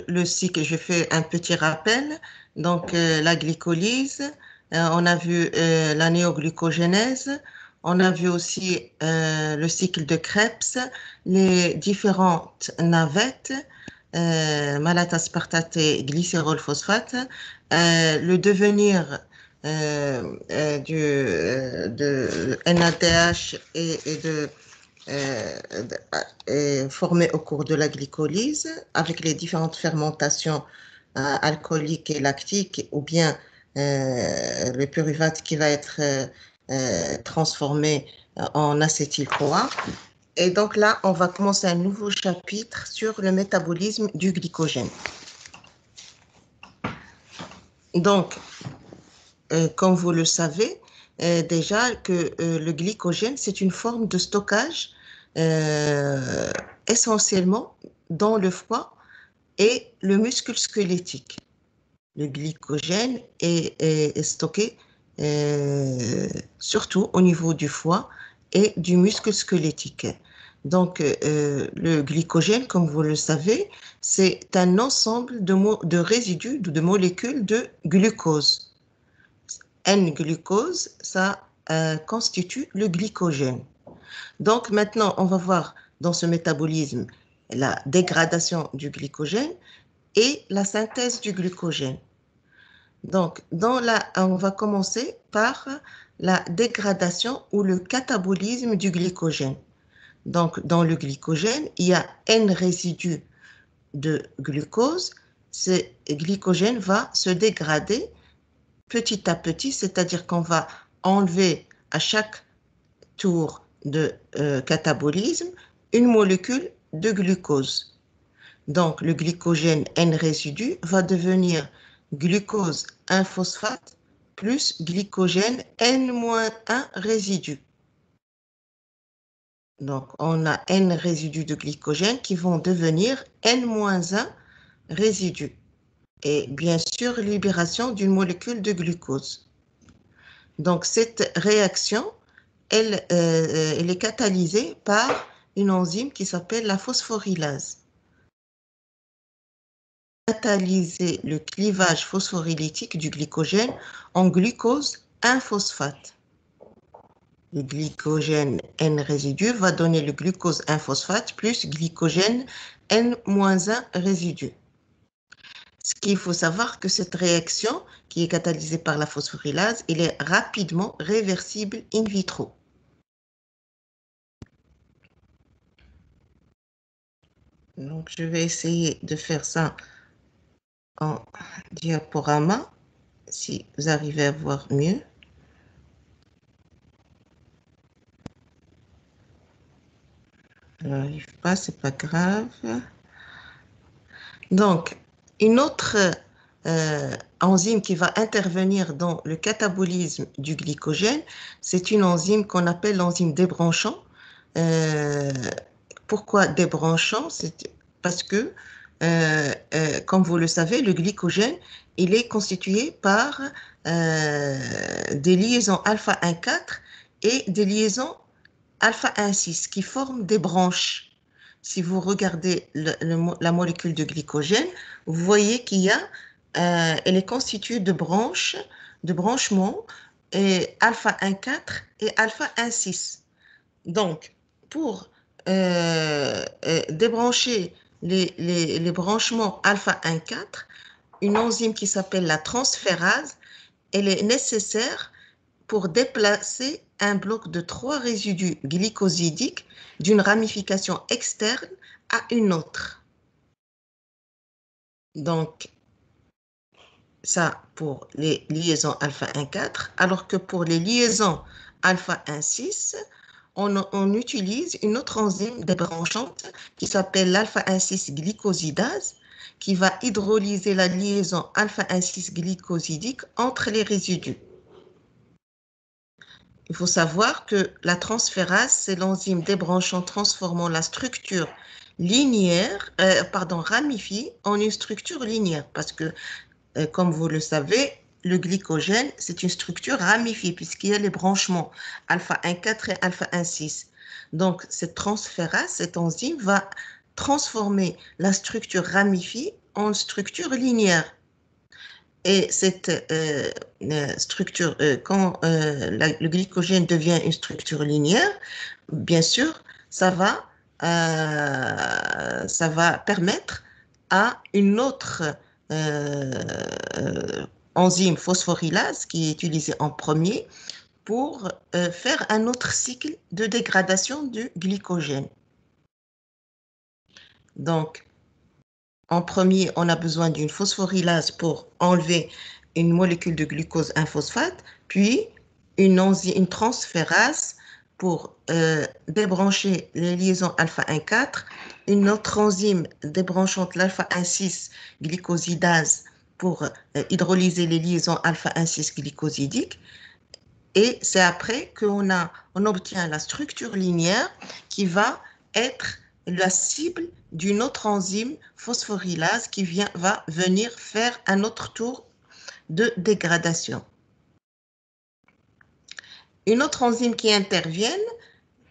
le cycle, je fais un petit rappel. Donc, la glycolyse, on a vu la néoglucogénèse, on a vu aussi le cycle de Krebs, les différentes navettes, malate aspartate et glycérol phosphate, le devenir de NADH et de est formé au cours de la glycolyse avec les différentes fermentations alcooliques et lactiques ou bien le pyruvate qui va être transformé en acétyl-CoA. Et donc là, on va commencer un nouveau chapitre sur le métabolisme du glycogène. Donc, comme vous le savez, déjà que le glycogène, c'est une forme de stockage essentiellement dans le foie et le muscle squelettique. Le glycogène est stocké surtout au niveau du foie et du muscle squelettique. Donc, le glycogène, comme vous le savez, c'est un ensemble de résidus, de molécules de glucose. N-glucose, ça constitue le glycogène. Donc maintenant, on va voir dans ce métabolisme la dégradation du glycogène et la synthèse du glycogène. Donc, on va commencer par la dégradation ou le catabolisme du glycogène. Donc, dans le glycogène, il y a N résidus de glucose. Ce glycogène va se dégrader petit à petit, c'est-à-dire qu'on va enlever à chaque tour de catabolisme une molécule de glucose. Donc, le glycogène N-résidu va devenir glucose 1-phosphate plus glycogène N-1 résidu. Donc, on a N résidus de glycogène qui vont devenir N-1 résidus. Et bien sûr, libération d'une molécule de glucose. Donc, cette réaction, elle est catalysée par une enzyme qui s'appelle la phosphorylase. Catalyser le clivage phosphorylatique du glycogène en glucose 1-phosphate. Le glycogène N-résidu va donner le glucose 1-phosphate plus glycogène N-1 résidu. Ce qu'il faut savoir que cette réaction, qui est catalysée par la phosphorylase, elle est rapidement réversible in vitro. Donc, je vais essayer de faire ça en diaporama, si vous arrivez à voir mieux. Je n'arrive pas, c'est pas grave. Donc, une autre enzyme qui va intervenir dans le catabolisme du glycogène, c'est une enzyme qu'on appelle l'enzyme débranchant. Pourquoi débranchant? C'est parce que, comme vous le savez, le glycogène, il est constitué par des liaisons alpha 1,4 et des liaisons alpha 1,6 qui forment des branches. Si vous regardez la molécule de glycogène, vous voyez qu'il y a, elle est constituée de branches, de branchements, et alpha 1,4 et alpha 1,6. Donc, pour débrancher les branchements alpha 1,4, une enzyme qui s'appelle la transférase, elle est nécessaire pour déplacer un bloc de 3 résidus glycosidiques d'une ramification externe à une autre. Donc, ça pour les liaisons alpha 1,4, alors que pour les liaisons alpha 1,6, on utilise une autre enzyme débranchante qui s'appelle l'alpha 1,6 glycosidase, qui va hydrolyser la liaison alpha 1,6 glycosidique entre les résidus. Il faut savoir que la transférase, c'est l'enzyme débranchant transformant la structure linéaire, ramifiée en une structure linéaire. Parce que, comme vous le savez, le glycogène, c'est une structure ramifiée puisqu'il y a les branchements alpha 1,4 et alpha 1,6. Donc, cette transférase, cette enzyme va transformer la structure ramifiée en structure linéaire. Et cette structure, quand le glycogène devient une structure linéaire, bien sûr, ça va permettre à une autre enzyme phosphorylase qui est utilisée en premier pour faire un autre cycle de dégradation du glycogène. Donc, en premier, on a besoin d'une phosphorylase pour enlever une molécule de glucose 1-phosphate, puis une transférase pour débrancher les liaisons alpha-1,4, une autre enzyme débranchante l'alpha-1,6 glycosidase pour hydrolyser les liaisons alpha-1,6 glycosidiques. Et c'est après qu'on obtient la structure linéaire qui va être la cible d'une autre enzyme phosphorylase qui va venir faire un autre tour de dégradation. Une autre enzyme qui intervient,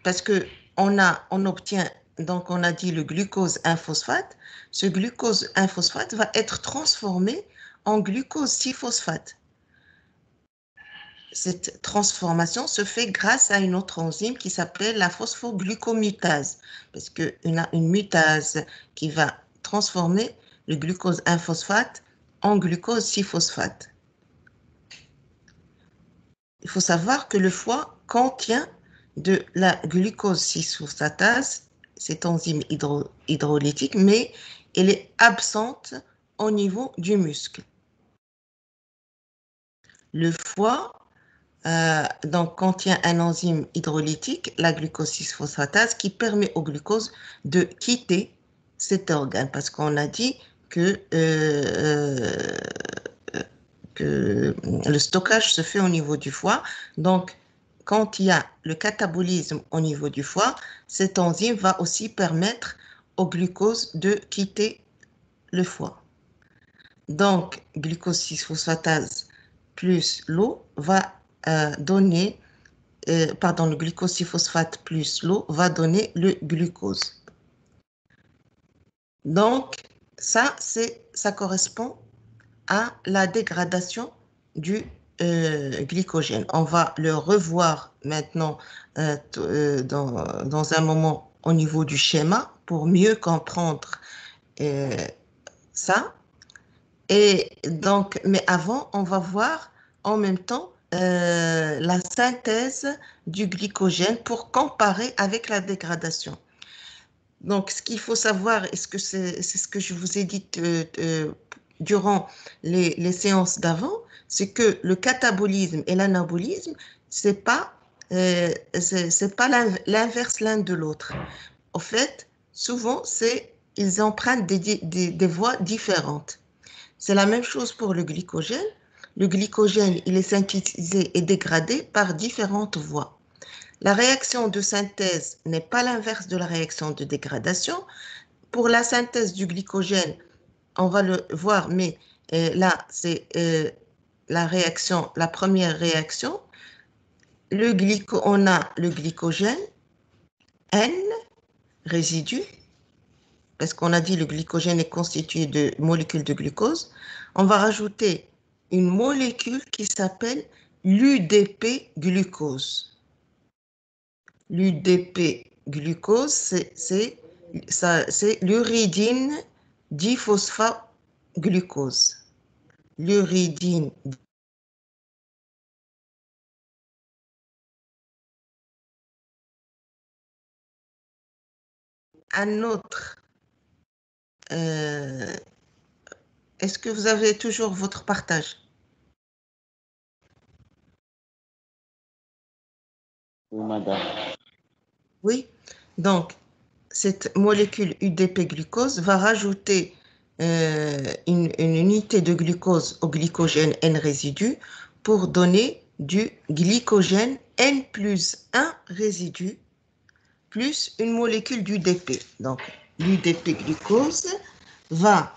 parce qu'on obtient, donc on a dit le glucose 1-phosphate, ce glucose 1-phosphate va être transformé en glucose 6-phosphate. Cette transformation se fait grâce à une autre enzyme qui s'appelle la phosphoglucomutase, parce qu'on a une mutase qui va transformer le glucose 1-phosphate en glucose 6-phosphate. Il faut savoir que le foie contient de la glucose 6-phosphatase, cette enzyme hydrolytique, mais elle est absente au niveau du muscle. Le foie donc contient un enzyme hydrolytique, la glucose 6-phosphatase, qui permet au glucose de quitter cet organe, parce qu'on a dit que le stockage se fait au niveau du foie. Donc, quand il y a le catabolisme au niveau du foie, cette enzyme va aussi permettre au glucose de quitter le foie. Donc, glucose 6-phosphatase plus l'eau va donner, le glucose 6-phosphate plus l'eau va donner le glucose. Donc, ça correspond à la dégradation du glycogène. On va le revoir maintenant dans un moment au niveau du schéma pour mieux comprendre ça. Et donc, mais avant, on va voir en même temps la synthèse du glycogène pour comparer avec la dégradation. Donc, ce qu'il faut savoir, et c'est ce que je vous ai dit durant les séances d'avant, c'est que le catabolisme et l'anabolisme, c'est pas l'inverse l'un de l'autre. En fait, souvent, ils empruntent des voies différentes. C'est la même chose pour le glycogène. Le glycogène, il est synthétisé et dégradé par différentes voies. La réaction de synthèse n'est pas l'inverse de la réaction de dégradation. Pour la synthèse du glycogène, on va le voir, mais là, c'est la première réaction. On a le glycogène, N, résidu, parce qu'on a dit le glycogène est constitué de molécules de glucose. On va rajouter une molécule qui s'appelle l'UDP glucose. L'UDP glucose, c'est l'uridine diphosphoglucose. L'uridine. Un autre. Est-ce que vous avez toujours votre partage? Oui, madame. Oui. Donc, cette molécule UDP-glucose va rajouter une unité de glucose au glycogène N-résidu pour donner du glycogène N plus 1 résidu plus une molécule d'UDP. Donc, l'UDP-glucose va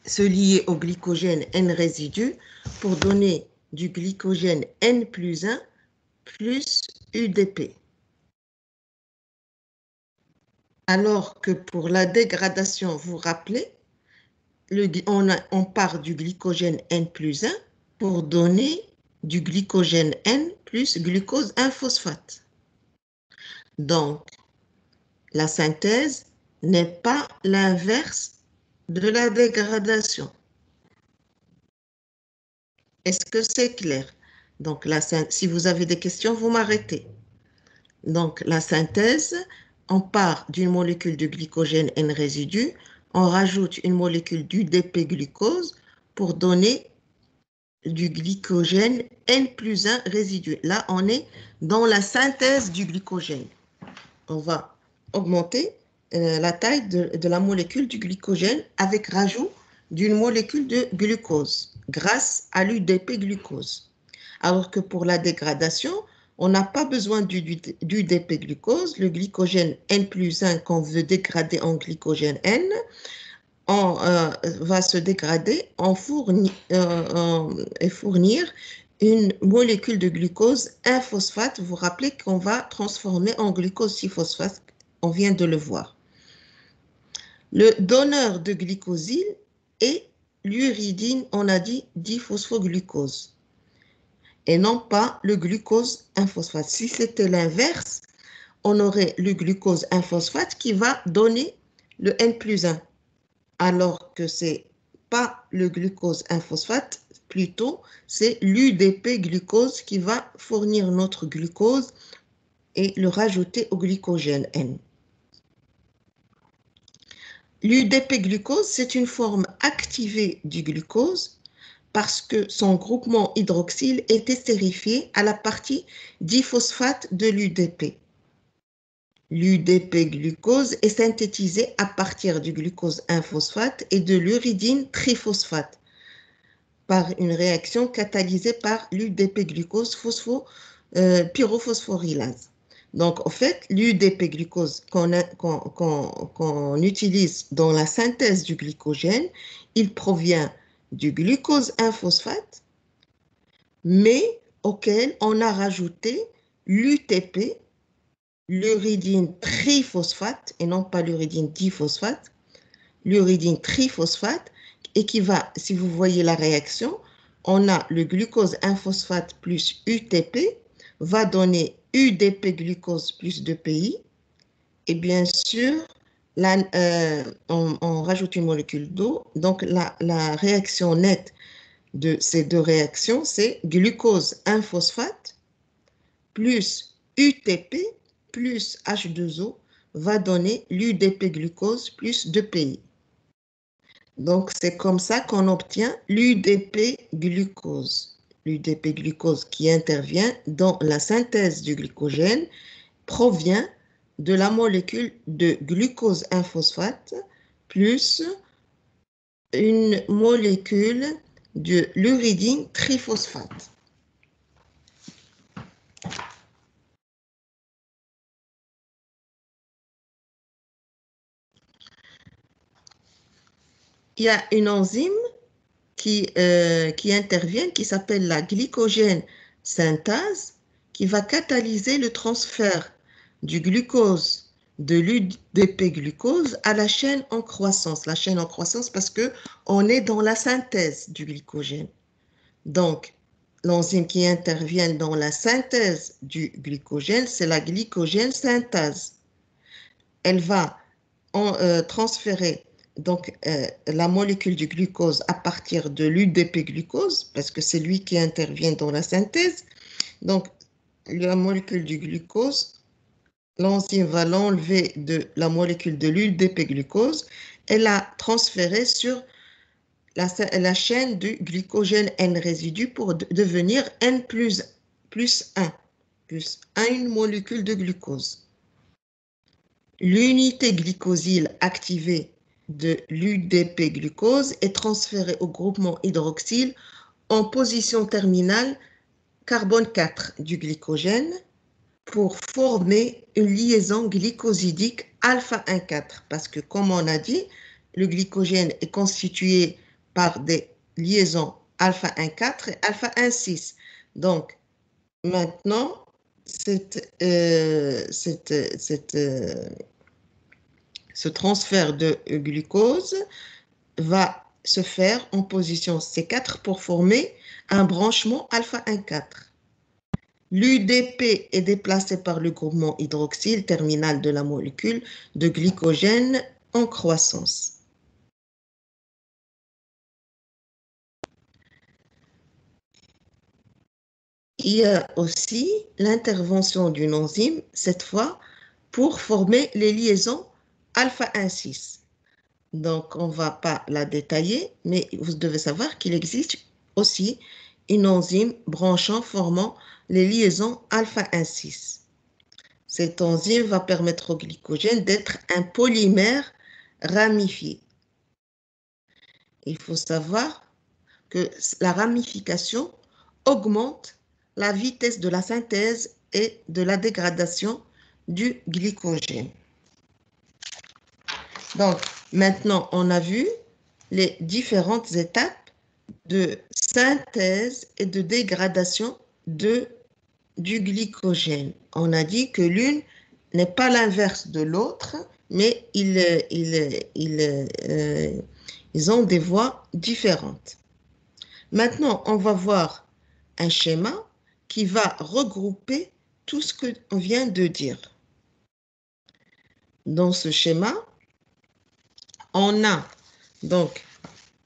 se lier au glycogène N-résidu pour donner du glycogène N plus 1 plus UDP. Alors que pour la dégradation, vous vous rappelez, on part du glycogène N plus 1 pour donner du glycogène N plus glucose 1-phosphate. Donc, la synthèse n'est pas l'inverse de la dégradation. Est-ce que c'est clair? Donc, si vous avez des questions, vous m'arrêtez. Donc, la synthèse, on part d'une molécule de glycogène N résidu, on rajoute une molécule d'UDP-glucose pour donner du glycogène N plus 1 résidu. Là, on est dans la synthèse du glycogène. On va augmenter la taille de la molécule du glycogène avec rajout d'une molécule de glucose grâce à l'UDP-glucose. Alors que pour la dégradation, on n'a pas besoin d'UDP-glucose. Le glycogène N plus 1 qu'on veut dégrader en glycogène N, va se dégrader et fournir une molécule de glucose 1-phosphate. Vous vous rappelez qu'on va transformer en glucose 6-phosphate. On vient de le voir. Le donneur de glycosyle est l'uridine, on a dit diphosphoglucose, et non pas le glucose 1-phosphate. Si c'était l'inverse, on aurait le glucose 1-phosphate qui va donner le N plus 1. Alors que ce n'est pas le glucose 1-phosphate, plutôt c'est l'UDP-glucose qui va fournir notre glucose et le rajouter au glycogène N. L'UDP-glucose, c'est une forme activée du glucose parce que son groupement hydroxyle est estérifié à la partie diphosphate de l'UDP. L'UDP-glucose est synthétisé à partir du glucose 1-phosphate et de l'uridine triphosphate par une réaction catalysée par l'UDP-glucose pyrophosphorylase. Donc, en fait, l'UDP-glucose qu'on utilise dans la synthèse du glycogène, il provient du glucose 1-phosphate, mais auquel on a rajouté l'UTP, l'uridine triphosphate, et non pas l'uridine diphosphate, l'uridine triphosphate, et qui va, si vous voyez la réaction, on a le glucose 1-phosphate plus UTP, va donner UDP-glucose plus 2PI, et bien sûr, on rajoute une molécule d'eau, donc la réaction nette de ces deux réactions, c'est glucose 1-phosphate plus UTP plus H2O va donner l'UDP-glucose plus 2PI. Donc, c'est comme ça qu'on obtient l'UDP-glucose. L'UDP-glucose qui intervient dans la synthèse du glycogène provient de la molécule de glucose 1-phosphate plus une molécule de l'uridine triphosphate. Il y a une enzyme qui intervient, qui s'appelle la glycogène synthase, qui va catalyser le transfert du glucose de l'UDP-glucose à la chaîne en croissance. La chaîne en croissance parce qu'on est dans la synthèse du glycogène. Donc, l'enzyme qui intervient dans la synthèse du glycogène, c'est la glycogène synthase. Elle va transférer donc, la molécule du glucose à partir de l'UDP-glucose, parce que c'est lui qui intervient dans la synthèse. Donc, la molécule du glucose, l'enzyme va l'enlever de la molécule de l'UDP-glucose et la transférer sur la chaîne du glycogène N résidu pour devenir N plus 1, une molécule de glucose. L'unité glycosyle activée de l'UDP-glucose est transférée au groupement hydroxyle en position terminale carbone 4 du glycogène pour former une liaison glycosidique alpha 1,4 parce que, comme on a dit, le glycogène est constitué par des liaisons alpha 1,4 et alpha 1,6. Donc, maintenant, ce transfert de glucose va se faire en position C4 pour former un branchement alpha 1,4. L'UDP est déplacé par le groupement hydroxyle terminal de la molécule de glycogène en croissance. Il y a aussi l'intervention d'une enzyme, cette fois, pour former les liaisons alpha 1,6. Donc, on ne va pas la détailler, mais vous devez savoir qu'il existe aussi une enzyme branchant formant les liaisons alpha 1,6. Cette enzyme va permettre au glycogène d'être un polymère ramifié. Il faut savoir que la ramification augmente la vitesse de la synthèse et de la dégradation du glycogène. Donc, maintenant, on a vu les différentes étapes de synthèse et de dégradation du glycogène. On a dit que l'une n'est pas l'inverse de l'autre, mais ils ont des voies différentes. Maintenant, on va voir un schéma qui va regrouper tout ce qu'on vient de dire. Dans ce schéma, on a donc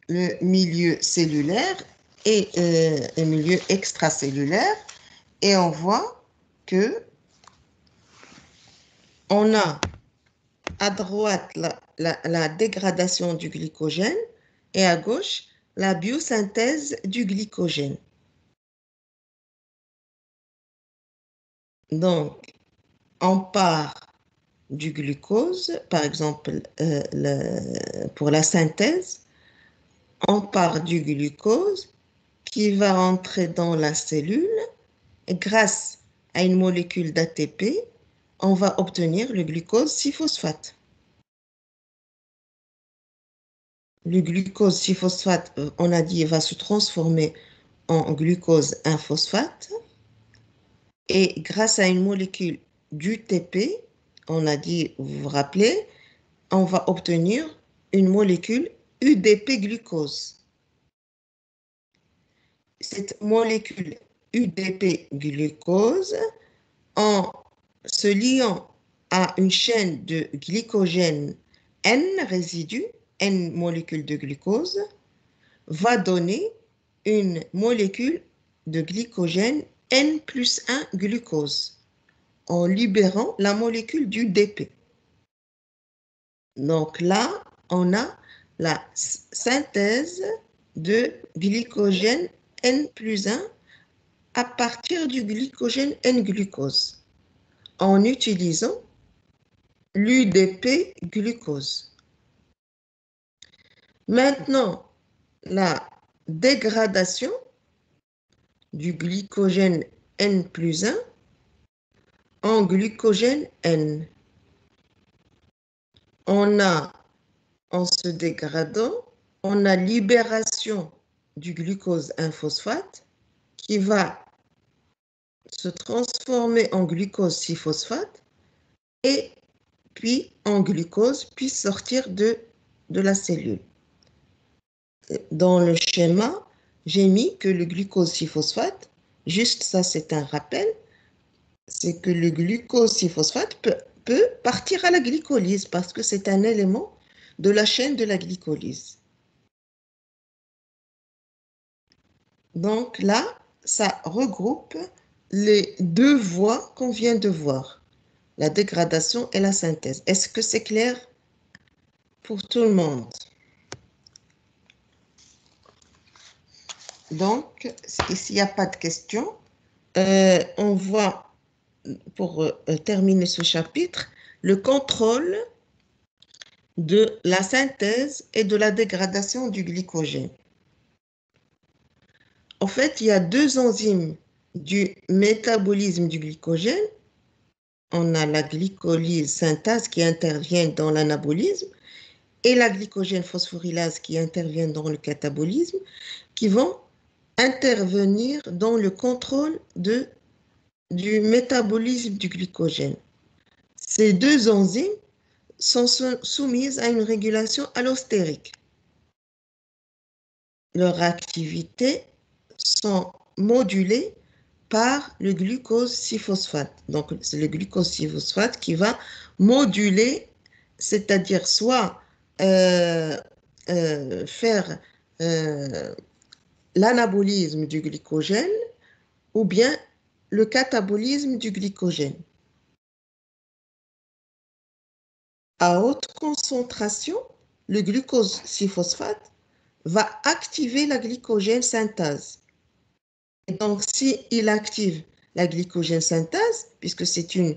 le milieu cellulaire et le milieu extracellulaire, et on voit que on a à droite la dégradation du glycogène et à gauche la biosynthèse du glycogène. Donc, on part du glucose, par exemple, pour la synthèse, on part du glucose qui va rentrer dans la cellule et grâce à une molécule d'ATP, on va obtenir le glucose 6-phosphate. Le glucose 6-phosphate, on a dit, va se transformer en glucose 1-phosphate et grâce à une molécule d'UTP, on a dit, vous vous rappelez, on va obtenir une molécule UDP-glucose. Cette molécule UDP-glucose, en se liant à une chaîne de glycogène N résidus, N molécules de glucose, va donner une molécule de glycogène N plus 1 glucose en libérant la molécule du DP. Donc là, on a la synthèse de glycogène N plus 1 à partir du glycogène N-glucose en utilisant l'UDP glucose. Maintenant, la dégradation du glycogène N plus 1 en glucogène N. On a, en se dégradant, on a libération du glucose 1-phosphate qui va se transformer en glucose 6-phosphate et puis en glucose, puis sortir de la cellule. Dans le schéma, j'ai mis que le glucose 6-phosphate, juste ça c'est un rappel, c'est que le glucose 6-phosphate peut partir à la glycolyse parce que c'est un élément de la chaîne de la glycolyse. Donc là, ça regroupe les deux voies qu'on vient de voir, la dégradation et la synthèse. Est-ce que c'est clair pour tout le monde? Donc, s'il n'y a pas de questions, on voit, pour terminer ce chapitre, le contrôle de la synthèse et de la dégradation du glycogène. En fait, il y a deux enzymes du métabolisme du glycogène. On a la glycolyse synthase qui intervient dans l'anabolisme et la glycogène phosphorylase qui intervient dans le catabolisme, qui vont intervenir dans le contrôle du métabolisme du glycogène. Ces deux enzymes sont soumises à une régulation allostérique. leur activité sont modulées par le glucose 6-phosphate. Donc, c'est le glucose 6-phosphate qui va moduler, c'est-à-dire soit euh, faire euh, l'anabolisme du glycogène ou bien le catabolisme du glycogène. À haute concentration, le glucose 6-phosphate va activer la glycogène synthase. Et donc, s'il active la glycogène synthase, puisque c'est une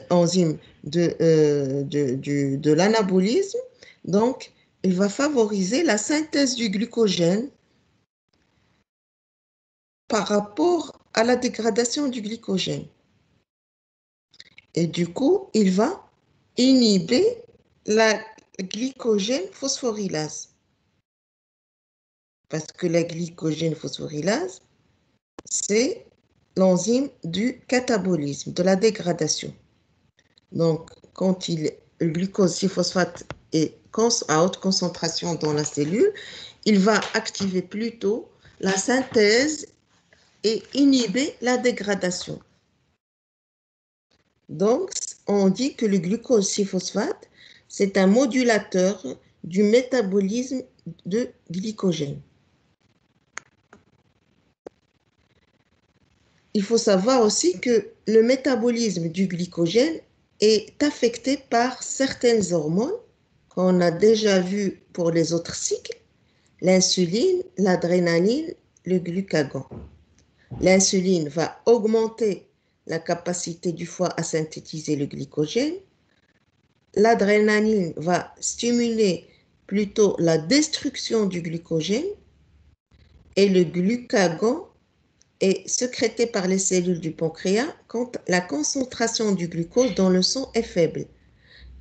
enzyme de l'anabolisme, donc il va favoriser la synthèse du glycogène par rapport à la dégradation du glycogène. Et du coup, il va inhiber la glycogène phosphorylase. Parce que la glycogène phosphorylase, c'est l'enzyme du catabolisme, de la dégradation. Donc, quand le glucose 6-phosphate est à haute concentration dans la cellule, il va activer plutôt la synthèse et inhiber la dégradation. Donc, on dit que le glucose 6-phosphate, c'est un modulateur du métabolisme de glycogène. Il faut savoir aussi que le métabolisme du glycogène est affecté par certaines hormones qu'on a déjà vues pour les autres cycles, l'insuline, l'adrénaline, le glucagon. L'insuline va augmenter la capacité du foie à synthétiser le glycogène. L'adrénaline va stimuler plutôt la destruction du glycogène et le glucagon est sécrété par les cellules du pancréas quand la concentration du glucose dans le sang est faible.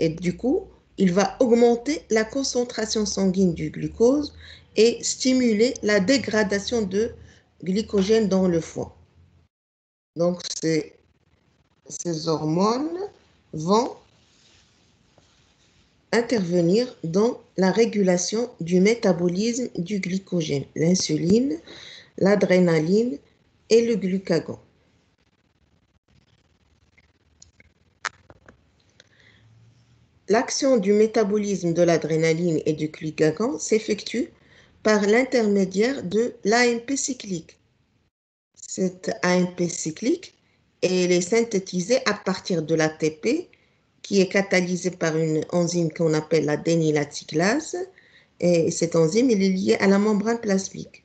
Et du coup, il va augmenter la concentration sanguine du glucose et stimuler la dégradation de glycogène dans le foie. Donc, ces hormones vont intervenir dans la régulation du métabolisme du glycogène, l'insuline, l'adrénaline et le glucagon. L'action du métabolisme de l'adrénaline et du glucagon s'effectue par l'intermédiaire de l'AMP cyclique. Cette AMP cyclique, elle est synthétisée à partir de l'ATP qui est catalysée par une enzyme qu'on appelle la dénylactyclase. Et cette enzyme elle est liée à la membrane plasmique.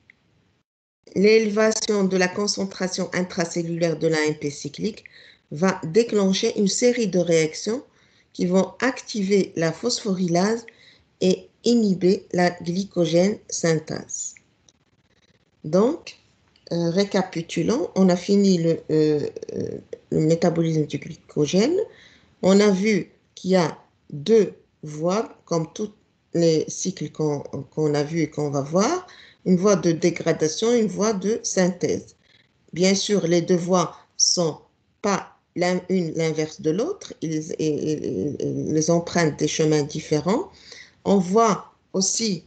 L'élévation de la concentration intracellulaire de l'AMP cyclique va déclencher une série de réactions qui vont activer la phosphorylase et inhiber la glycogène synthase. Donc, récapitulons, on a fini le métabolisme du glycogène. On a vu qu'il y a deux voies, comme tous les cycles qu'on a vus et qu'on va voir, une voie de dégradation, une voie de synthèse. Bien sûr, les deux voies ne sont pas l'une l'inverse de l'autre, ils empruntent des chemins différents. On voit aussi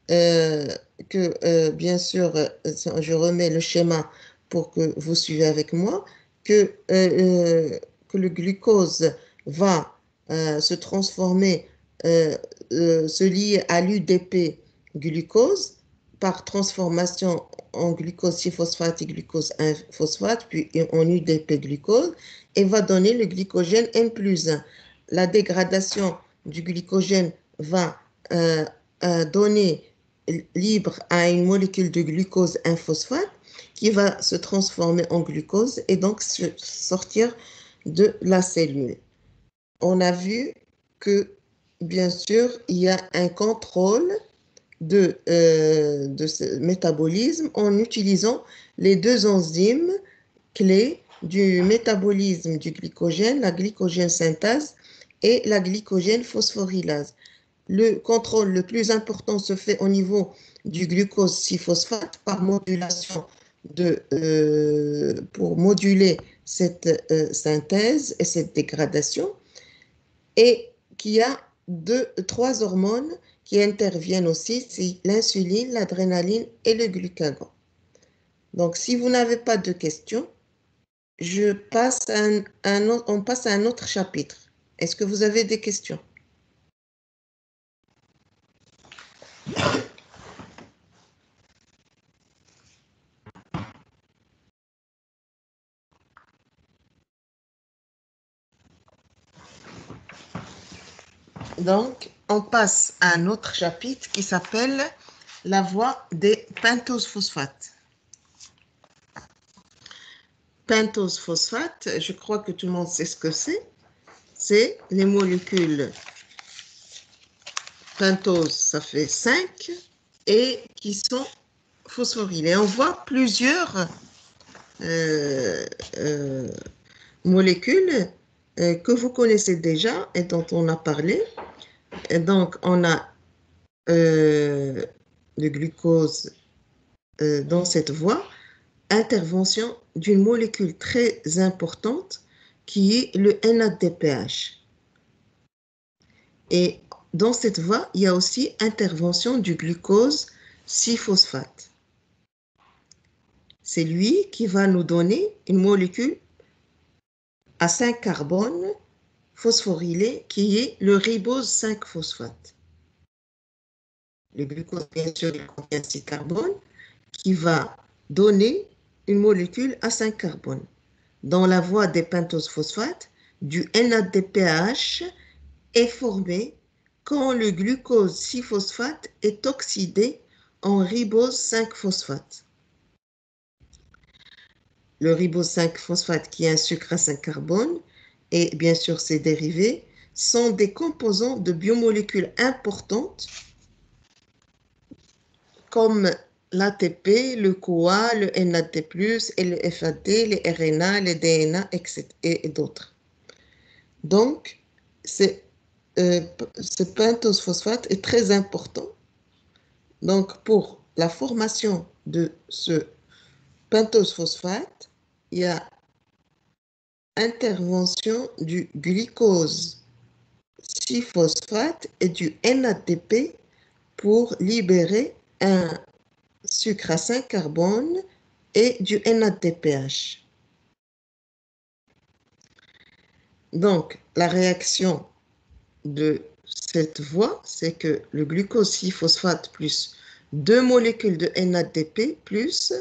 bien sûr, je remets le schéma pour que vous suivez avec moi, que le glucose va se transformer, se lier à l'UDP glucose par transformation en glucose 6-phosphate et glucose 1-phosphate, puis en UDP glucose, et va donner le glycogène N plus 1. La dégradation du glycogène va donner libre à une molécule de glucose 1-phosphate qui va se transformer en glucose et donc sortir de la cellule. On a vu que, bien sûr, il y a un contrôle de ce métabolisme en utilisant les deux enzymes clés du métabolisme du glycogène, la glycogène synthase et la glycogène phosphorylase. Le contrôle le plus important se fait au niveau du glucose 6-phosphate par modulation pour moduler cette synthèse et cette dégradation, et qui a trois hormones qui interviennent aussi, c'est l'insuline, l'adrénaline et le glucagon. Donc, si vous n'avez pas de questions, on passe à un autre chapitre. Est-ce que vous avez des questions? Donc, on passe à un autre chapitre qui s'appelle la voie des pentoses phosphates. Pentose phosphate, je crois que tout le monde sait ce que c'est. C'est les molécules pentose, ça fait 5, et qui sont phosphorylées. On voit plusieurs euh, euh, molécules que vous connaissez déjà et dont on a parlé. Et donc, on a le glucose dans cette voie, intervention d'une molécule très importante qui est le NADPH. Et dans cette voie, il y a aussi intervention du glucose 6-phosphate. C'est lui qui va nous donner une molécule à 5 carbones phosphorylée qui est le ribose 5-phosphate. Le glucose, bien sûr, il contient 6 carbones qui va donner une molécule à 5 carbones. Dans la voie des pentoses phosphates, du NADPH est formé quand le glucose 6-phosphate est oxydé en ribose 5-phosphate. Le ribose 5-phosphate, qui est un sucre à 5 carbones, et bien sûr ses dérivés, sont des composants de biomolécules importantes comme l'ATP, le CoA, le NAD+, et le FAD, les RNA, les DNA, etc. et d'autres. Donc, ce pentose phosphate est très important. Donc, pour la formation de ce pentose phosphate, il y a intervention du glucose 6-phosphate et du NADP pour libérer un sucre à 5 carbones et du NADPH. Donc, la réaction de cette voie, c'est que le glucose 6-phosphate plus deux molécules de NADP plus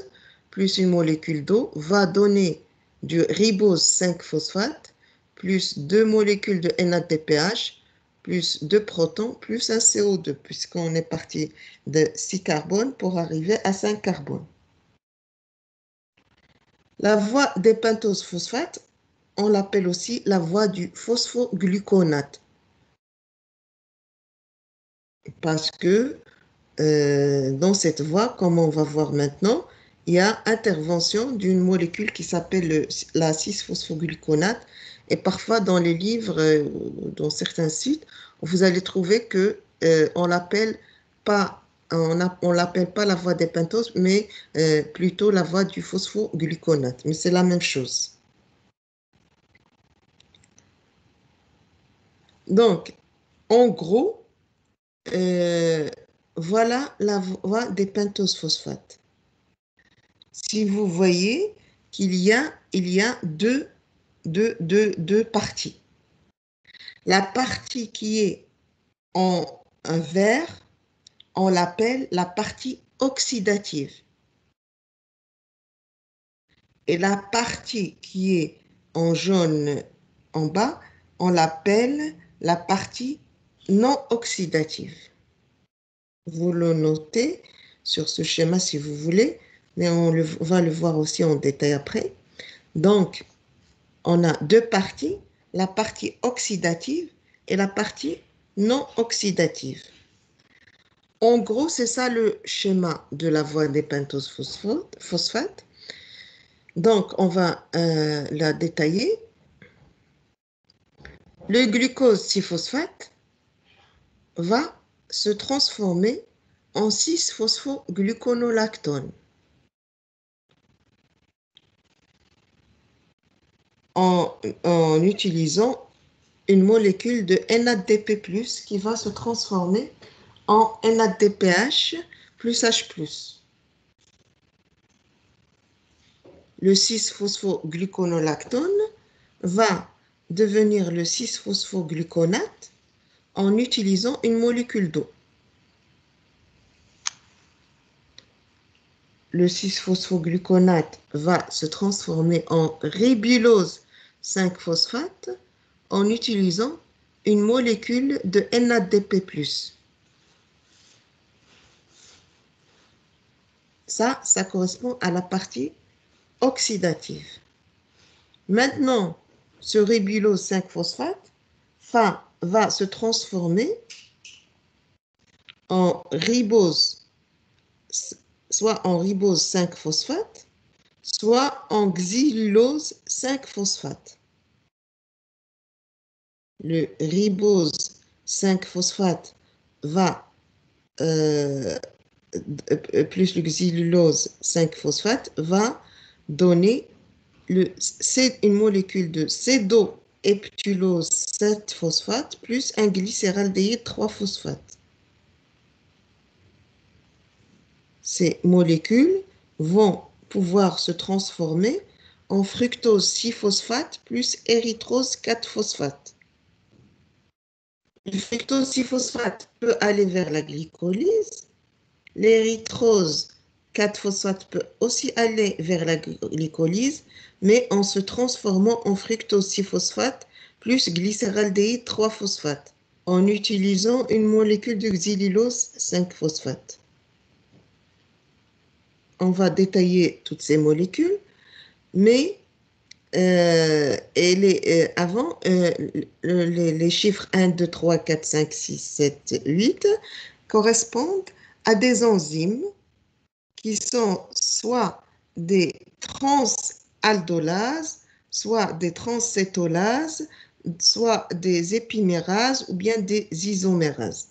une molécule d'eau va donner du ribose 5-phosphate plus deux molécules de NADPH plus deux protons plus un CO2, puisqu'on est parti de 6 carbones pour arriver à 5 carbones. La voie des pentoses phosphates, on l'appelle aussi la voie du phosphogluconate. Parce que dans cette voie, comme on va voir maintenant, il y a intervention d'une molécule qui s'appelle la 6-phosphogluconate. Et parfois, dans les livres, dans certains sites, vous allez trouver que on l'appelle pas, on l'appelle pas la voie des pentoses, mais plutôt la voie du phosphogluconate. Mais c'est la même chose. Donc, en gros, voilà la voie des pentoses phosphates. Si vous voyez qu'il y a deux parties. La partie qui est en vert, on l'appelle la partie oxydative. Et la partie qui est en jaune en bas, on l'appelle la partie non oxydative. Vous le notez sur ce schéma si vous voulez, mais on va le voir aussi en détail après. Donc, on a deux parties, la partie oxydative et la partie non oxydative. En gros, c'est ça le schéma de la voie des pentoses phosphates. Donc, on va la détailler. Le glucose 6-phosphate va se transformer en 6-phosphogluconolactone en utilisant une molécule de NADP+, qui va se transformer en NADPH plus H+. Le 6-phosphogluconolactone va devenir le 6-phosphogluconate en utilisant une molécule d'eau. Le 6-phosphogluconate va se transformer en ribulose 5-phosphate en utilisant une molécule de NADP+. Ça correspond à la partie oxydative. Maintenant, ce ribulose 5-phosphate va se transformer en ribose, soit en ribose 5-phosphate, soit en xylulose 5-phosphate. Le ribose 5-phosphate va plus le xylulose 5-phosphate va donner une molécule de cédohéptulose 7-phosphate plus un glycéraldéhyde 3-phosphate. Ces molécules vont pouvoir se transformer en fructose 6-phosphate plus érythrose 4-phosphate. Le fructose 6-phosphate peut aller vers la glycolyse. L'érythrose 4-phosphate peut aussi aller vers la glycolyse, mais en se transformant en fructose 6-phosphate plus glycéraldéhyde 3-phosphate, en utilisant une molécule de xylulose 5-phosphate. On va détailler toutes ces molécules, mais avant, les chiffres 1, 2, 3, 4, 5, 6, 7, 8 correspondent à des enzymes qui sont soit des transaldolases, soit des transcétolases, soit des épimérases ou bien des isomérases.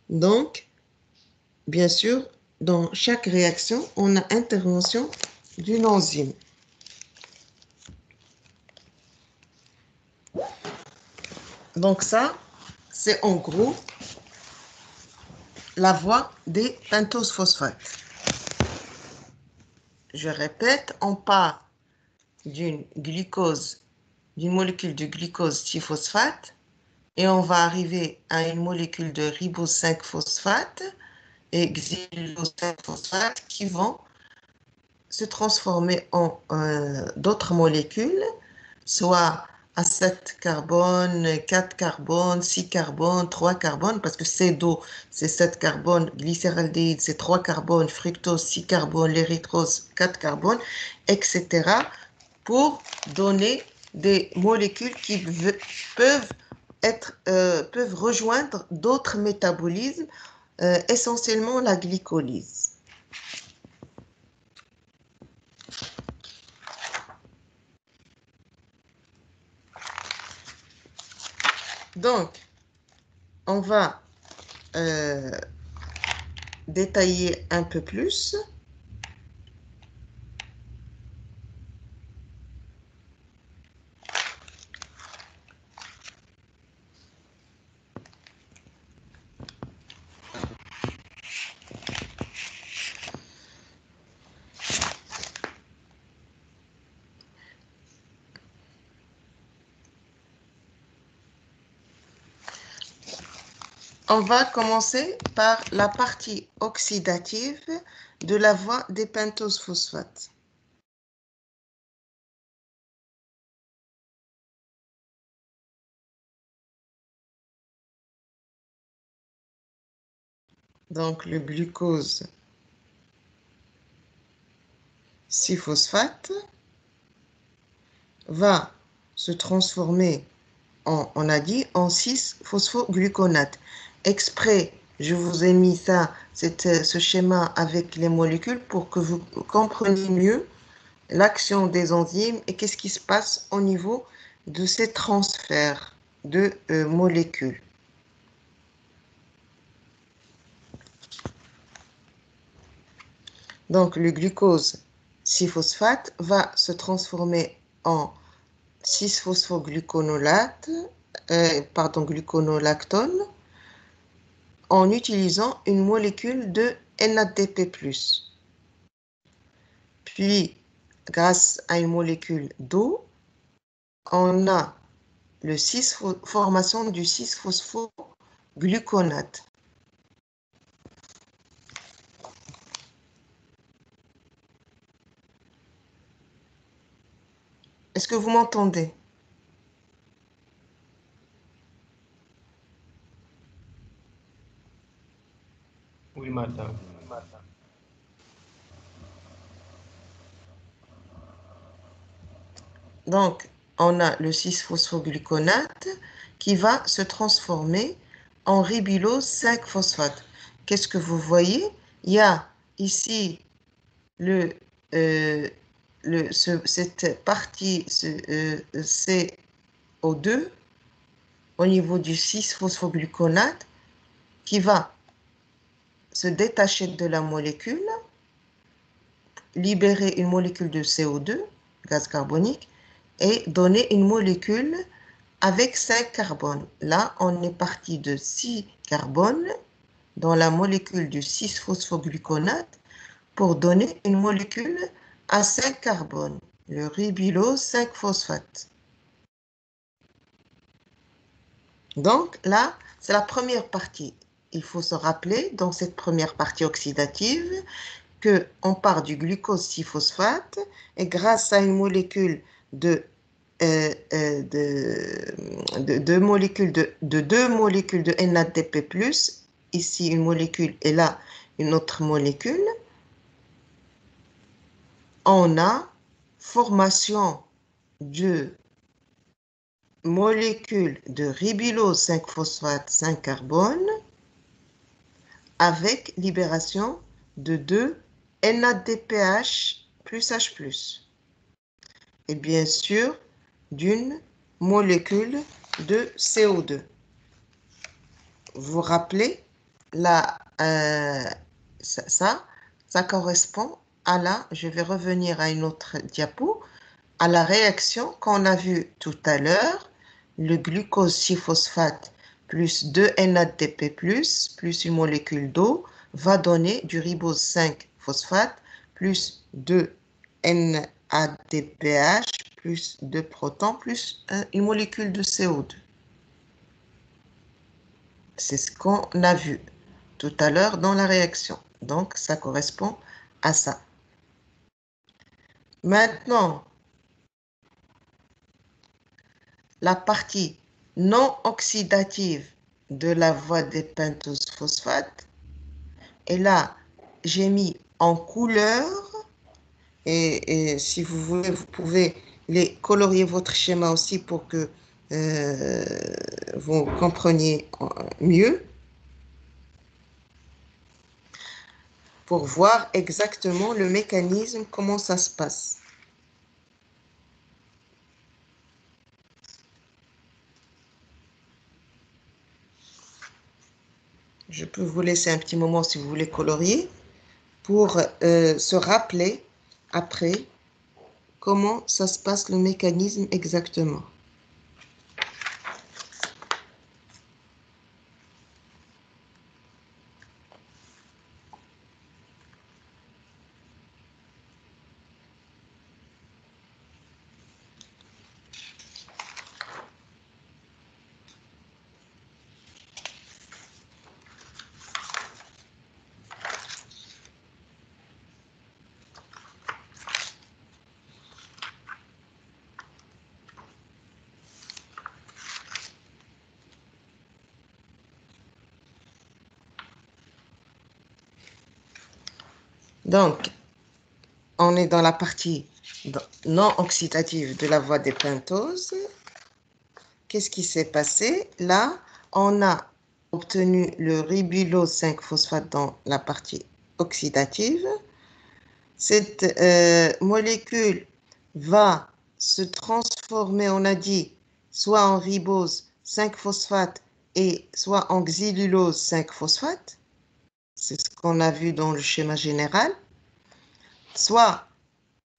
Donc, bien sûr, dans chaque réaction, on a intervention d'une enzyme. Donc ça, c'est en gros la voie des pentoses phosphates. Je répète, on part d'une molécule de glucose 6-phosphate et on va arriver à une molécule de ribose 5-phosphate et xylulose 5-phosphate qui vont se transformer en d'autres molécules, soit à 7 carbone, 4 carbone, 6 carbone, 3 carbone, parce que cédo, c'est 7 carbone, glycéraldéhyde, c'est 3 carbone, fructose, 6 carbone, l'érythrose, 4 carbone, etc., pour donner des molécules qui peuvent rejoindre d'autres métabolismes, essentiellement la glycolyse. Donc, on va détailler un peu plus. On va commencer par la partie oxydative de la voie des pentoses phosphates. Donc le glucose 6-phosphate va se transformer on a dit, en 6-phosphogluconate. Exprès, je vous ai mis ce schéma avec les molécules pour que vous compreniez mieux l'action des enzymes et qu'est-ce qui se passe au niveau de ces transferts de molécules. Donc, le glucose 6-phosphate va se transformer en 6-phosphogluconolate gluconolactone en utilisant une molécule de NADP+. Puis, grâce à une molécule d'eau, on a formation du 6-phosphogluconate. Est-ce que vous m'entendez? Oui, madame. Donc, on a le 6-phosphogluconate qui va se transformer en ribulose 5-phosphate. Qu'est-ce que vous voyez? Il y a ici cette partie CO2 au niveau du 6-phosphogluconate qui va se détacher de la molécule, libérer une molécule de CO2, gaz carbonique, et donner une molécule avec 5 carbones. Là, on est parti de 6 carbones dans la molécule du 6-phosphogluconate pour donner une molécule à 5 carbones, le ribulose 5-phosphate. Donc là, c'est la première partie. Il faut se rappeler, dans cette première partie oxydative, qu'on part du glucose 6-phosphate et grâce à une molécule de deux molécules de NADP+, ici une molécule et là une autre molécule, on a formation de molécules de ribulose 5-phosphate 5 carbone avec libération de 2 NADPH plus H+. Et bien sûr, d'une molécule de CO2. Vous vous rappelez, ça correspond à je vais revenir à une autre diapo, à la réaction qu'on a vue tout à l'heure, le glucose 6-phosphate plus 2 NADP+, plus une molécule d'eau, va donner du ribose 5-phosphate plus 2 NADPH plus 2 protons plus une molécule de CO2. C'est ce qu'on a vu tout à l'heure dans la réaction. Donc, ça correspond à ça. Maintenant, la partie non oxydative de la voie des pentoses phosphates. Et là, j'ai mis en couleur, et si vous voulez, vous pouvez les colorier votre schéma aussi pour que vous compreniez mieux, pour voir exactement le mécanisme, comment ça se passe. Je peux vous laisser un petit moment si vous voulez colorier pour se rappeler après comment ça se passe le mécanisme exactement. Donc, on est dans la partie non oxydative de la voie des pentoses. Qu'est-ce qui s'est passé? Là, on a obtenu le ribulose 5-phosphate dans la partie oxydative. Cette molécule va se transformer, on a dit, soit en ribose 5-phosphate et soit en xylulose 5-phosphate. C'est ce qu'on a vu dans le schéma général. Soit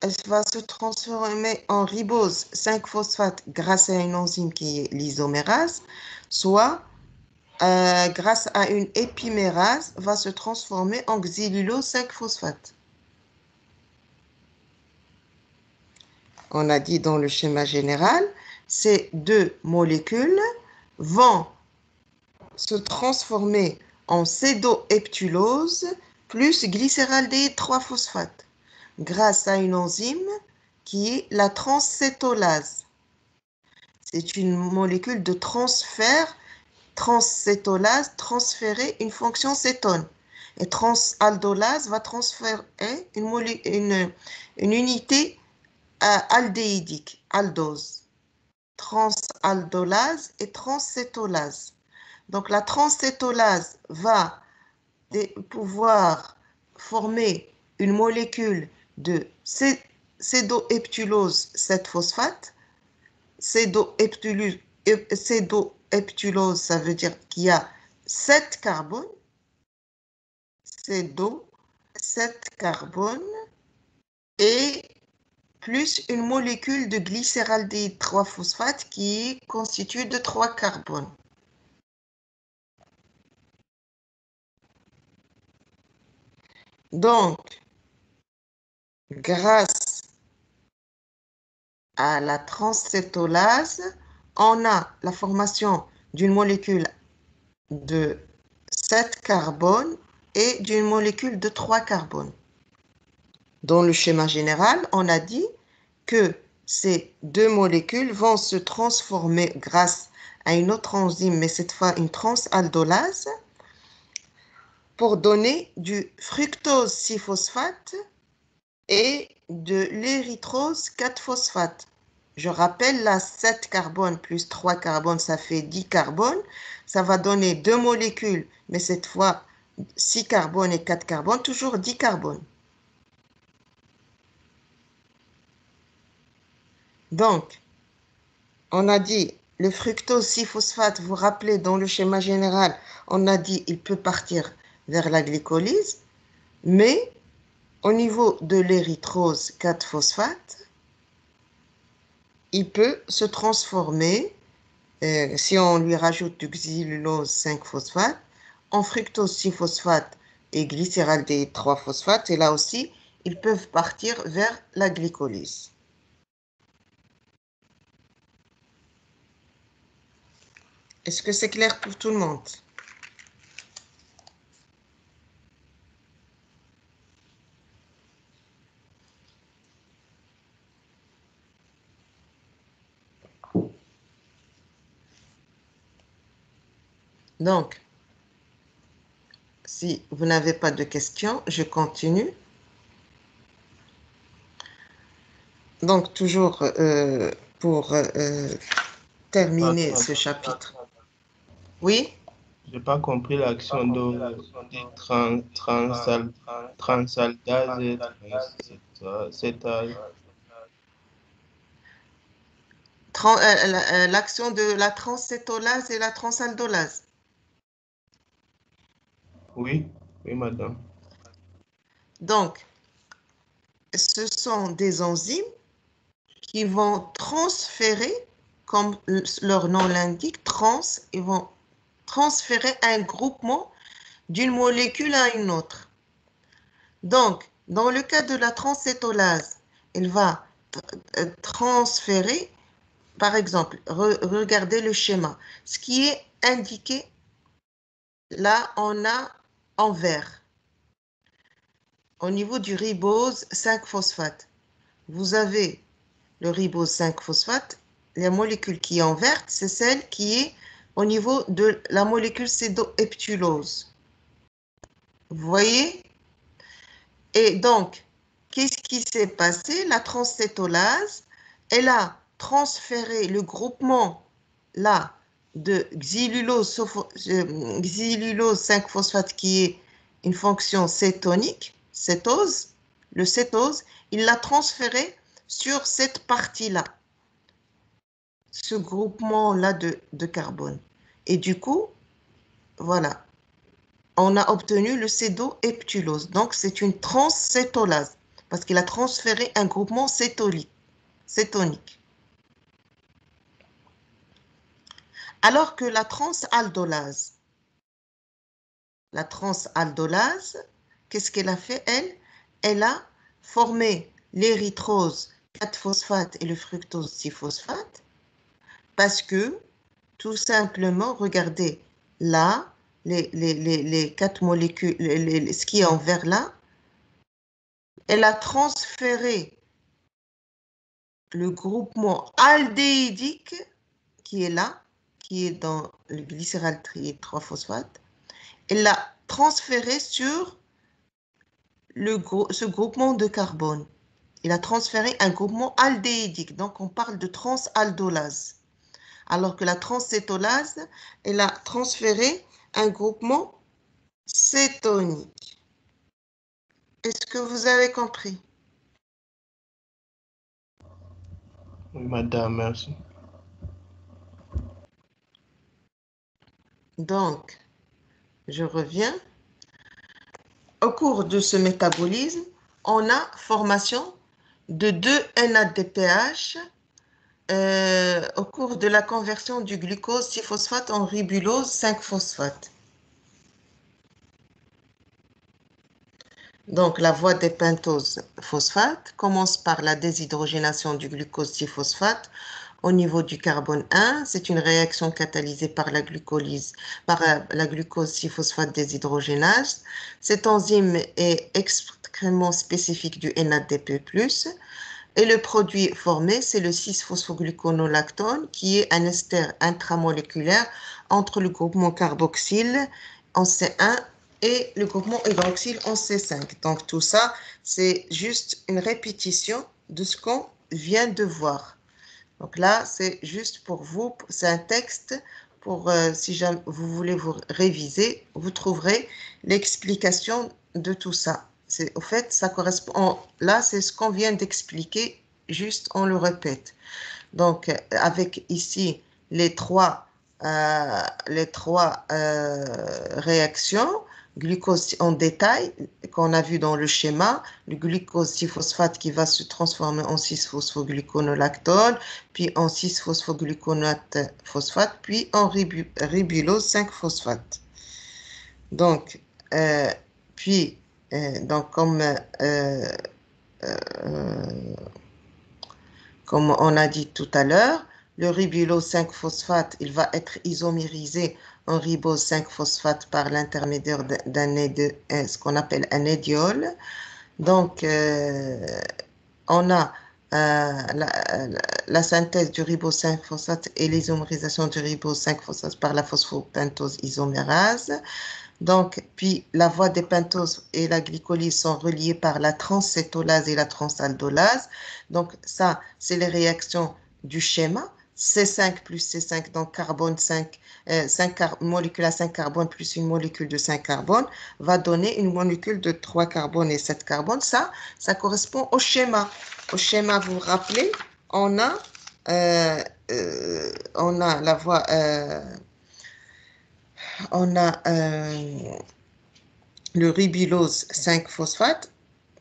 elle va se transformer en ribose 5-phosphate grâce à une enzyme qui est l'isomérase, soit grâce à une épimérase, va se transformer en xylulose 5-phosphate. On a dit dans le schéma général, ces deux molécules vont se transformer en cédoheptulose plus glycéraldéhyde 3-phosphate grâce à une enzyme qui est la transcétolase. C'est une molécule de transfert, transcétolase, transférer une fonction cétone. Et transaldolase va transférer une unité aldéhydique, aldose. Transaldolase et transcétolase. Donc la transcétolase va pouvoir former une molécule de cédoheptulose 7-phosphate. Cédoheptulose, ça veut dire qu'il y a 7 carbones. 7 carbones et plus une molécule de glycéraldéhyde 3-phosphate qui est constituée de 3 carbones. Donc, grâce à la transcétolase, on a la formation d'une molécule de 7 carbones et d'une molécule de 3 carbones. Dans le schéma général, on a dit que ces deux molécules vont se transformer grâce à une autre enzyme, mais cette fois une transaldolase, pour donner du fructose 6-phosphate et de l'érythrose 4-phosphate. Je rappelle, là, 7 carbones plus 3 carbones, ça fait 10 carbones. Ça va donner deux molécules, mais cette fois 6 carbones et 4 carbones, toujours 10 carbones. Donc, on a dit le fructose 6-phosphate, vous vous rappelez, dans le schéma général, on a dit il peut partir vers la glycolyse, mais au niveau de l'érythrose 4-phosphate, il peut se transformer, si on lui rajoute du xylulose 5-phosphate, en fructose 6-phosphate et glycéraldéhyde 3-phosphate, et là aussi, ils peuvent partir vers la glycolyse. Est-ce que c'est clair pour tout le monde? Donc, si vous n'avez pas de questions, je continue. Donc, toujours pour terminer ce chapitre. Oui? Je n'ai pas compris l'action de transaldase et cétase. L'action de la transcétolase et la transaldolase. Oui, oui, madame. Donc, ce sont des enzymes qui vont transférer, comme leur nom l'indique, ils vont transférer un groupement d'une molécule à une autre. Donc, dans le cas de la transcétolase, elle va transférer, par exemple, regardez le schéma. Ce qui est indiqué, là, on a en vert. Au niveau du ribose 5-phosphate, vous avez le ribose 5-phosphate. La molécule qui est en verte, c'est celle qui est au niveau de la molécule cédoheptulose. Vous voyez? Et donc, qu'est-ce qui s'est passé? La transcétolase, elle a transféré le groupement là de xylulose 5-phosphate qui est une fonction cétonique, cétose, le cétose, il l'a transféré sur cette partie-là, ce groupement-là de carbone. Et du coup, voilà, on a obtenu le cédoheptulose. Donc, c'est une transcétolase parce qu'il a transféré un groupement cétonique. Alors que la transaldolase, qu'est-ce qu'elle a fait, elle? Elle a formé l'érythrose 4-phosphate et le fructose 6-phosphate parce que, tout simplement, regardez, là, les 4 molécules, ce qui est en vert là, elle a transféré le groupement aldéhydique qui est là, qui est dans le glycéraldehyde 3-phosphate, elle l'a transféré sur ce groupement de carbone. Il a transféré un groupement aldéhydique, donc on parle de transaldolase. Alors que la transcétolase, elle a transféré un groupement cétonique. Est-ce que vous avez compris? Oui, madame, merci. Donc, je reviens. Au cours de ce métabolisme, on a formation de 2 NADPH au cours de la conversion du glucose 6-phosphate en ribulose 5-phosphate. Donc, la voie des pentoses phosphate commence par la déshydrogénation du glucose 6-phosphate au niveau du carbone 1. C'est une réaction catalysée par la glucose 6-phosphate déshydrogénase. Cette enzyme est extrêmement spécifique du NADP+. Et le produit formé, c'est le 6-phosphogluconolactone, qui est un ester intramoléculaire entre le groupement carboxyle en C1 et le groupement hydroxyle en C5. Donc tout ça, c'est juste une répétition de ce qu'on vient de voir. Donc là, c'est juste pour vous, c'est un texte pour si jamais vous voulez vous réviser, vous trouverez l'explication de tout ça. Au fait, ça correspond, là, c'est ce qu'on vient d'expliquer, juste on le répète. Donc, avec ici les trois réactions, glucose en détail, qu'on a vu dans le schéma, le glucose 6-phosphate qui va se transformer en 6-phosphogluconolactone, puis en 6-phosphogluconate phosphate, puis en ribulose 5-phosphate. Donc, donc comme on a dit tout à l'heure, le ribulose 5-phosphate, il va être isomérisé en ribose 5-phosphate par l'intermédiaire ce qu'on appelle un édiol. Donc, on a la synthèse du ribose 5-phosphate et l'isomérisation du ribose 5-phosphate par la phosphopentose isomérase. Donc, puis la voie des pentoses et la glycolyse sont reliées par la transcétolase et la transaldolase. Donc, ça, c'est les réactions du schéma. C5 plus C5, donc carbone 5, molécule à 5 carbone plus une molécule de 5 carbone, va donner une molécule de 3 carbone et 7 carbone. Ça correspond au schéma. Au schéma, vous vous rappelez, on a la voie... on a le ribulose 5-phosphate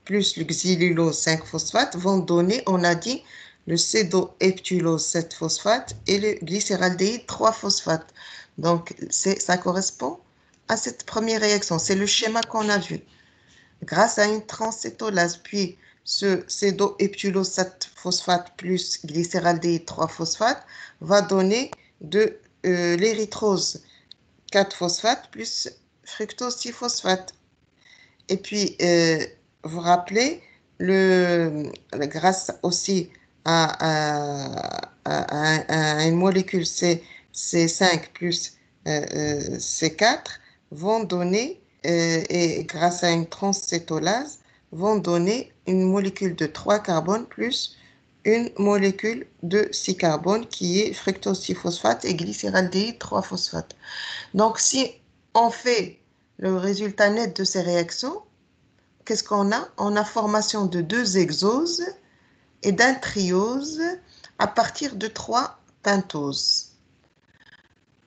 plus le xylulose 5-phosphate vont donner, on a dit, le cédoheptulose 7-phosphate et le glycéraldéhyde 3-phosphate. Donc, ça correspond à cette première réaction. C'est le schéma qu'on a vu. Grâce à une transcétolase, puis ce cédoheptulose 7-phosphate plus glycéraldéhyde 3-phosphate va donner de l'érythrose 4-phosphate plus fructose 6-phosphate. Et puis, vous rappelez, grâce aussi à une molécule C5 plus C4, vont donner, et grâce à une transcétolase, vont donner une molécule de 3 carbone plus une molécule de 6 carbone qui est fructose 6-phosphate et glycéraldéhyde 3-phosphate. Donc, si on fait le résultat net de ces réactions, qu'est-ce qu'on a? On a formation de 2 hexoses et d'un triose à partir de 3 pentoses.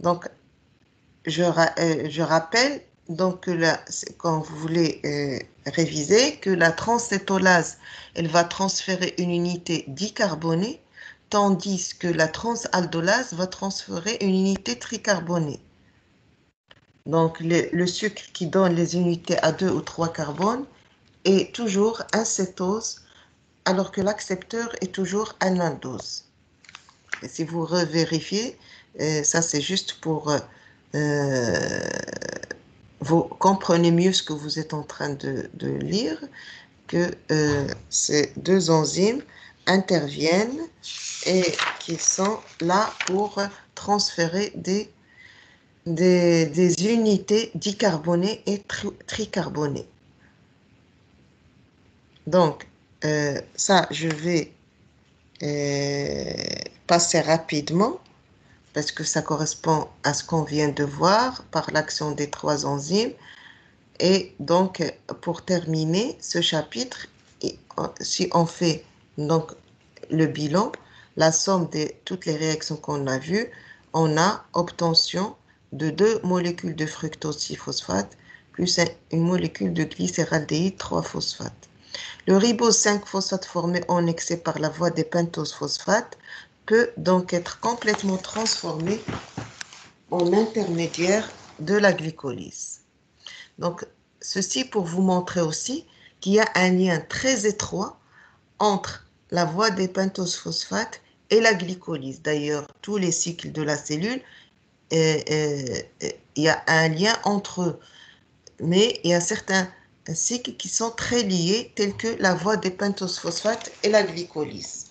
Donc, je rappelle, donc là, quand vous voulez réviser que la transcétolase, elle va transférer une unité dicarbonée, tandis que la transaldolase va transférer une unité tricarbonée. Donc, le sucre qui donne les unités à 2 ou 3 carbones est toujours acétose, alors que l'accepteur est toujours analdose. Et si vous revérifiez, ça c'est juste pour vous comprenez mieux ce que vous êtes en train de lire, que ces deux enzymes interviennent et qui sont là pour transférer des unités dicarbonées et tricarbonées. Donc, ça, je vais passer rapidement parce que ça correspond à ce qu'on vient de voir par l'action des trois enzymes. Et donc, pour terminer ce chapitre, si on fait donc le bilan, la somme de toutes les réactions qu'on a vues, on a obtention de 2 molécules de fructose 6-phosphate plus une molécule de glycéraldéhyde 3-phosphate. Le ribose 5-phosphate formé en excès par la voie des pentoses phosphates peut donc être complètement transformé en intermédiaire de la glycolyse. Donc, ceci pour vous montrer aussi qu'il y a un lien très étroit entre la voie des pentoses phosphates et la glycolyse. D'ailleurs, tous les cycles de la cellule, il y a un lien entre eux. Mais il y a certains cycles qui sont très liés, tels que la voie des pentoses phosphates et la glycolyse.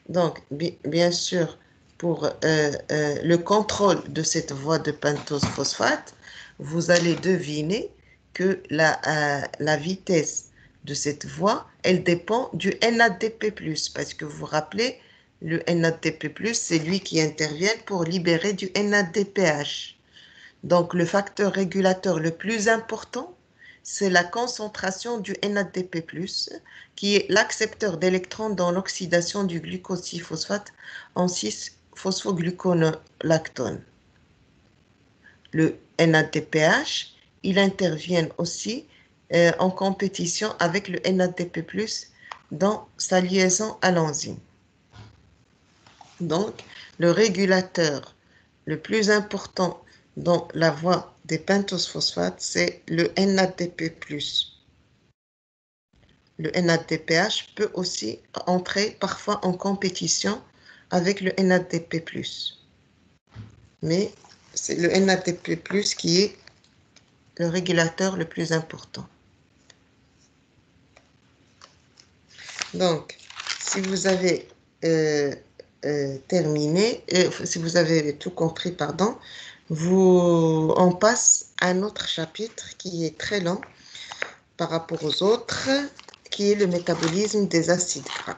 Donc, bien sûr, pour le contrôle de cette voie de pentose phosphate, vous allez deviner que la vitesse de cette voie, elle dépend du NADP+, parce que vous vous rappelez, le NADP+, c'est lui qui intervient pour libérer du NADPH. Donc, le facteur régulateur le plus important, c'est la concentration du NADP+, qui est l'accepteur d'électrons dans l'oxydation du glucose 6-phosphate en 6-phosphogluconolactone. Le NADPH, il intervient aussi en compétition avec le NADP+, dans sa liaison à l'enzyme. Donc, le régulateur le plus important dans la voie des pentoses phosphates, c'est le NADP+. Le NADPH peut aussi entrer parfois en compétition avec le NADP+. Mais c'est le NADP+, qui est le régulateur le plus important. Donc, si vous avez terminé, si vous avez tout compris, pardon, on passe à un autre chapitre qui est très lent par rapport aux autres, qui est le métabolisme des acides gras.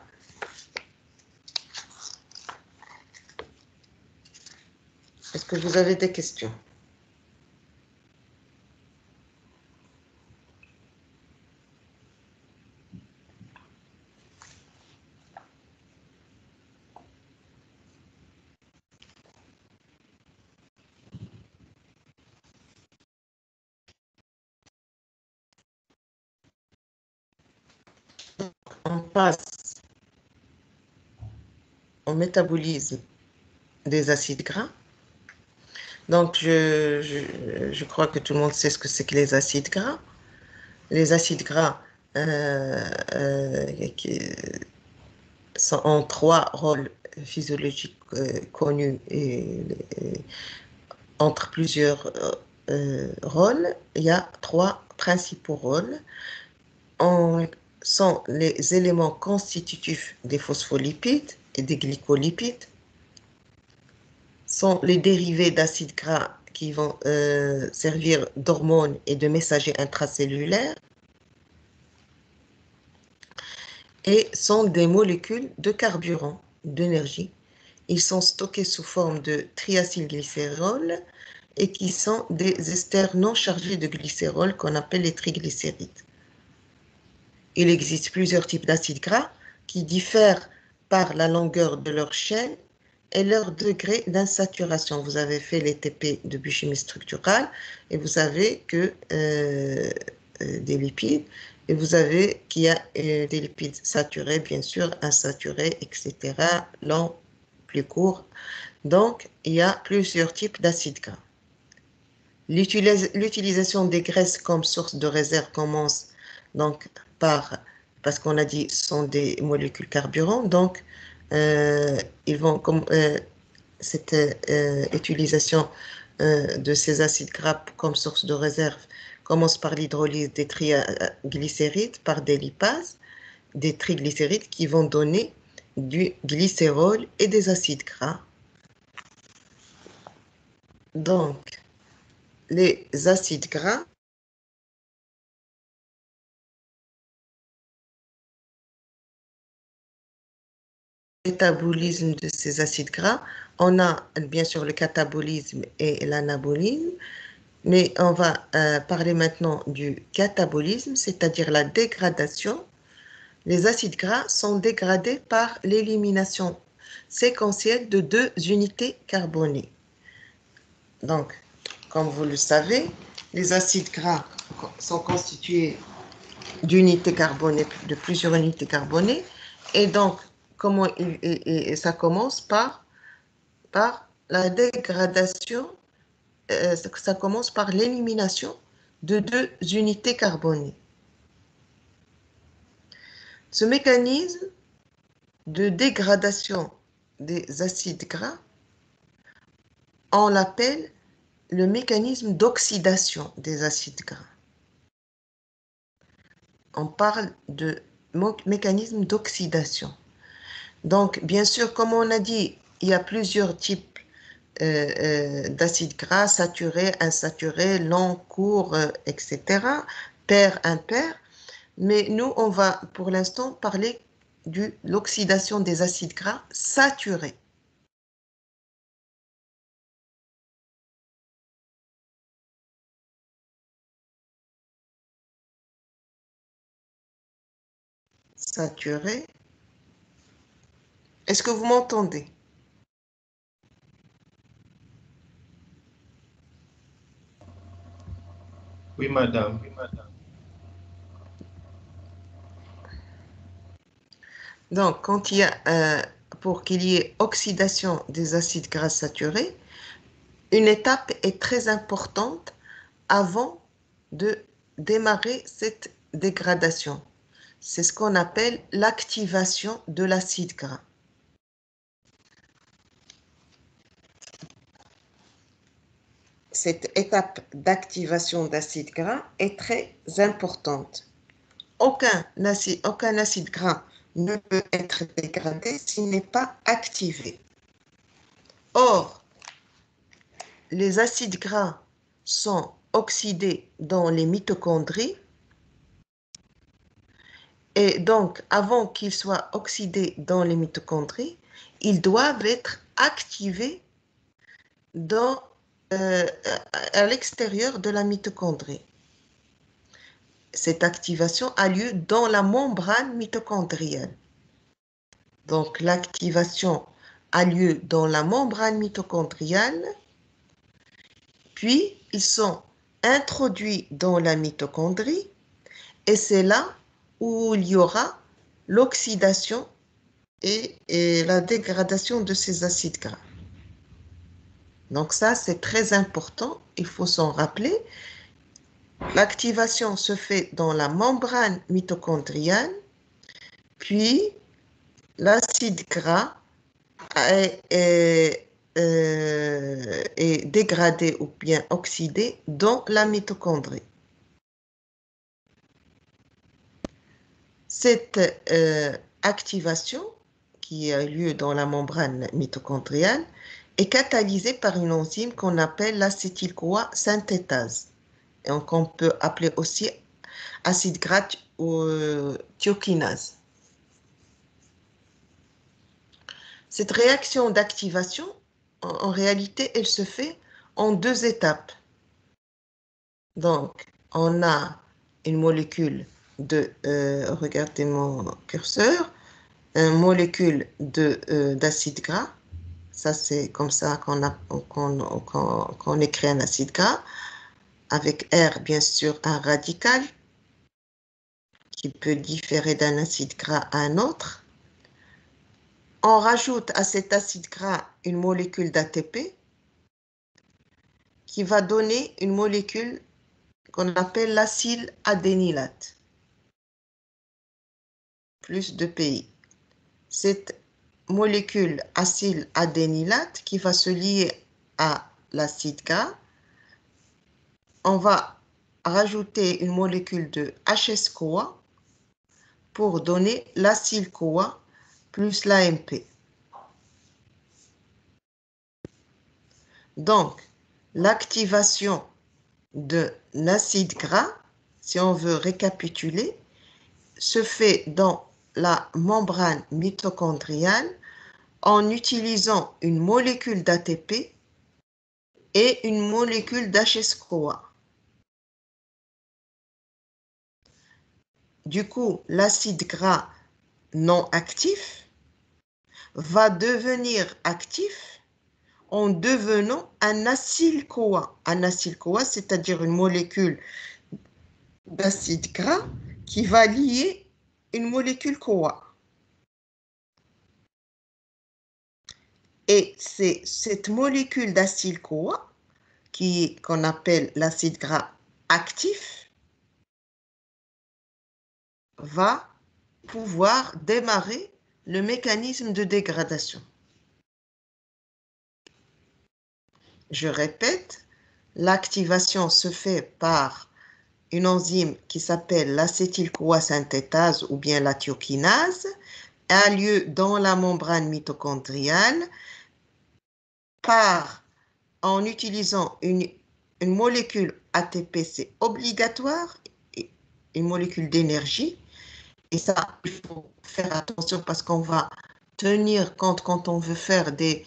Est-ce que vous avez des questions? On passe au métabolisme des acides gras. Donc, je crois que tout le monde sait ce que c'est que les acides gras. Les acides gras qui ont 3 rôles physiologiques connus et entre plusieurs rôles, il y a 3 principaux rôles. Sont les éléments constitutifs des phospholipides et des glycolipides, sont les dérivés d'acides gras qui vont servir d'hormones et de messagers intracellulaires, et sont des molécules de carburant, d'énergie. Ils sont stockés sous forme de triacylglycérol et qui sont des esters non chargés de glycérol qu'on appelle les triglycérides. Il existe plusieurs types d'acides gras qui diffèrent par la longueur de leur chaîne et leur degré d'insaturation. Vous avez fait les TP de biochimie structurale et vous savez que des lipides. Et vous avez qu'il y a des lipides saturés, bien sûr, insaturés, etc., longs, plus courts. Donc, il y a plusieurs types d'acides gras. L'utilisation des graisses comme source de réserve commence donc parce qu'on a dit, ce sont des molécules carburants, donc ils vont cette utilisation de ces acides gras comme source de réserve commence par l'hydrolyse des triglycérides par des lipases, des triglycérides qui vont donner du glycérol et des acides gras. Donc, les acides gras métabolisme de ces acides gras, on a bien sûr le catabolisme et l'anabolisme, mais on va parler maintenant du catabolisme, c'est-à-dire la dégradation. Les acides gras sont dégradés par l'élimination séquentielle de 2 unités carbonées. Donc, comme vous le savez, les acides gras sont constitués d'unités carbonées, de plusieurs unités carbonées, et donc, comment ça commence par la dégradation, ça commence par l'élimination de 2 unités carbonées. Ce mécanisme de dégradation des acides gras, on l'appelle le mécanisme d'oxydation des acides gras. On parle de mécanisme d'oxydation. Donc, bien sûr, comme on a dit, il y a plusieurs types d'acides gras, saturés, insaturés, longs, courts, etc., pairs, impairs. Mais nous, on va pour l'instant parler de l'oxydation des acides gras saturés. Saturés. Est-ce que vous m'entendez? Oui, madame. Donc, quand il y a, pour qu'il y ait oxydation des acides gras saturés, une étape est très importante avant de démarrer cette dégradation. C'est ce qu'on appelle l'activation de l'acide gras. Cette étape d'activation d'acide gras est très importante. Aucun acide gras ne peut être dégradé s'il n'est pas activé. Or, les acides gras sont oxydés dans les mitochondries et donc, avant qu'ils soient oxydés dans les mitochondries, ils doivent être activés à l'extérieur de la mitochondrie. Cette activation a lieu dans la membrane mitochondriale. Donc, l'activation a lieu dans la membrane mitochondriale, puis ils sont introduits dans la mitochondrie, et c'est là où il y aura l'oxydation et la dégradation de ces acides gras. Donc ça, c'est très important, il faut s'en rappeler. L'activation se fait dans la membrane mitochondriale, puis l'acide gras est dégradé ou bien oxydé dans la mitochondrie. Cette activation qui a lieu dans la membrane mitochondriale est catalysée par une enzyme qu'on appelle l'acétyl-CoA synthétase. Et qu'on peut appeler aussi acide gras ou thiokinase. Cette réaction d'activation, en réalité, elle se fait en 2 étapes. Donc, on a une molécule regardez mon curseur, une molécule d'acide gras. Ça, c'est comme ça qu'on écrit un acide gras. Avec R, bien sûr, un radical qui peut différer d'un acide gras à un autre. On rajoute à cet acide gras une molécule d'ATP qui va donner une molécule qu'on appelle l'acyladénylate, plus de pays. Cette molécule acyle-adénylate qui va se lier à l'acide gras, on va rajouter une molécule de HS-CoA pour donner l'acyle-CoA plus l'AMP. Donc, l'activation d'un acide gras, si on veut récapituler, se fait dans la membrane mitochondriale en utilisant une molécule d'ATP et une molécule d'HS-CoA. Du coup, l'acide gras non actif va devenir actif en devenant un acyl-CoA. Un acyl-CoA, c'est-à-dire une molécule d'acide gras qui va lier une molécule CoA. Et c'est cette molécule d'acyle-CoA qu'on appelle l'acide gras actif va pouvoir démarrer le mécanisme de dégradation. Je répète, l'activation se fait par une enzyme qui s'appelle l'acétyl-CoA synthétase ou bien la thiokinase, a lieu dans la membrane mitochondriale en utilisant une molécule ATP, c'est obligatoire, une molécule d'énergie. Et ça, il faut faire attention parce qu'on va tenir compte quand on veut faire des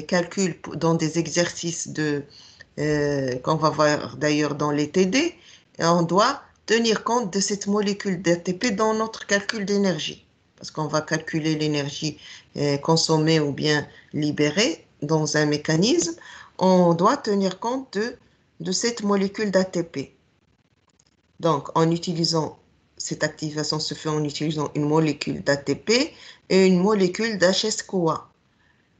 calculs dans des exercices qu'on va voir d'ailleurs dans les TD. Et on doit tenir compte de cette molécule d'ATP dans notre calcul d'énergie. Parce qu'on va calculer l'énergie consommée ou bien libérée dans un mécanisme. On doit tenir compte de cette molécule d'ATP. Donc, en utilisant cette activation se fait en utilisant une molécule d'ATP et une molécule d'HS-CoA.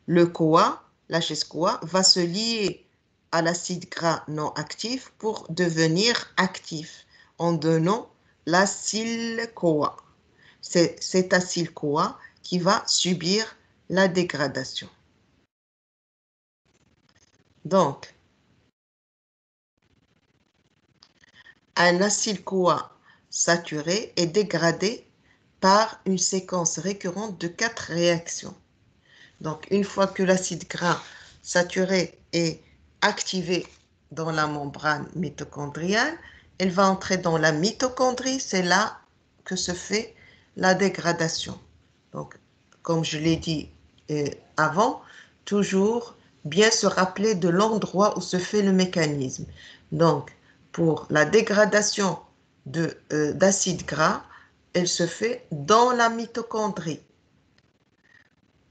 Le CoA, l'HS-CoA, va se lier à l'acide gras non actif pour devenir actif en donnant l'acyle-CoA. C'est cet acyle-CoA qui va subir la dégradation. Donc, un acyle-CoA saturé est dégradé par une séquence récurrente de 4 réactions. Donc, une fois que l'acide gras saturé est activé dans la membrane mitochondriale, elle va entrer dans la mitochondrie, c'est là que se fait la dégradation. Donc, comme je l'ai dit avant, toujours bien se rappeler de l'endroit où se fait le mécanisme. Donc, pour la dégradation d'acide gras, elle se fait dans la mitochondrie.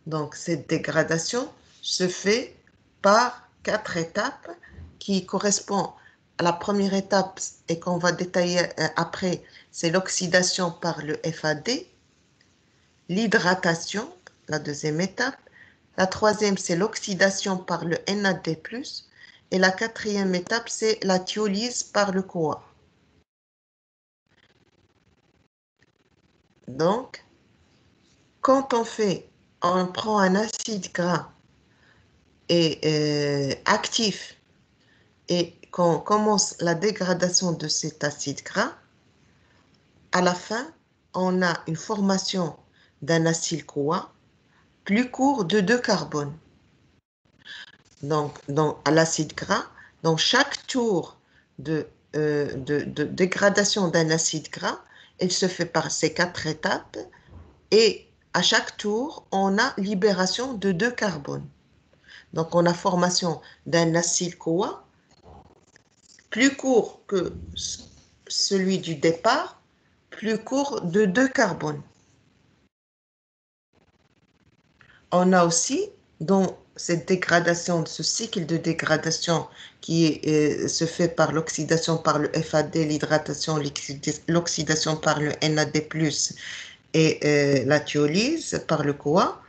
Donc, cette dégradation se fait par 4 étapes qui correspondent à la première étape et qu'on va détailler après, c'est l'oxydation par le FAD, l'hydratation, la deuxième étape, la troisième, c'est l'oxydation par le NAD+, et la quatrième étape, c'est la thiolyse par le CoA. Donc, quand on prend un acide gras actif et qu'on commence la dégradation de cet acide gras, à la fin, on a une formation d'un acyle-CoA plus court de 2 carbones. Donc, à l'acide gras, dans chaque tour de dégradation d'un acide gras, il se fait par ces 4 étapes et à chaque tour, on a libération de 2 carbones. Donc, on a formation d'un acyle-CoA plus court que celui du départ, plus court de 2 carbones. On a aussi dans cette dégradation, ce cycle de dégradation qui se fait par l'oxydation par le FAD, l'hydratation, l'oxydation par le NAD+, et la thiolyse par le CoA,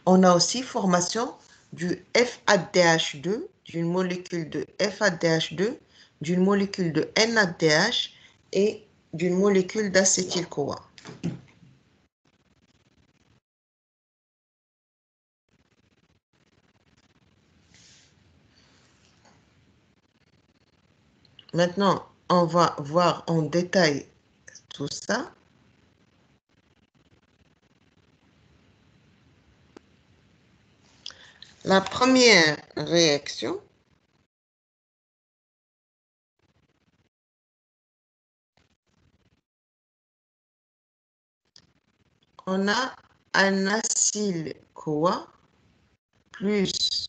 on a aussi formation du FADH2, d'une molécule de FADH2, d'une molécule de NADH et d'une molécule d'acétyl-CoA. Maintenant, on va voir en détail tout ça. La première réaction, on a un acyl-CoA plus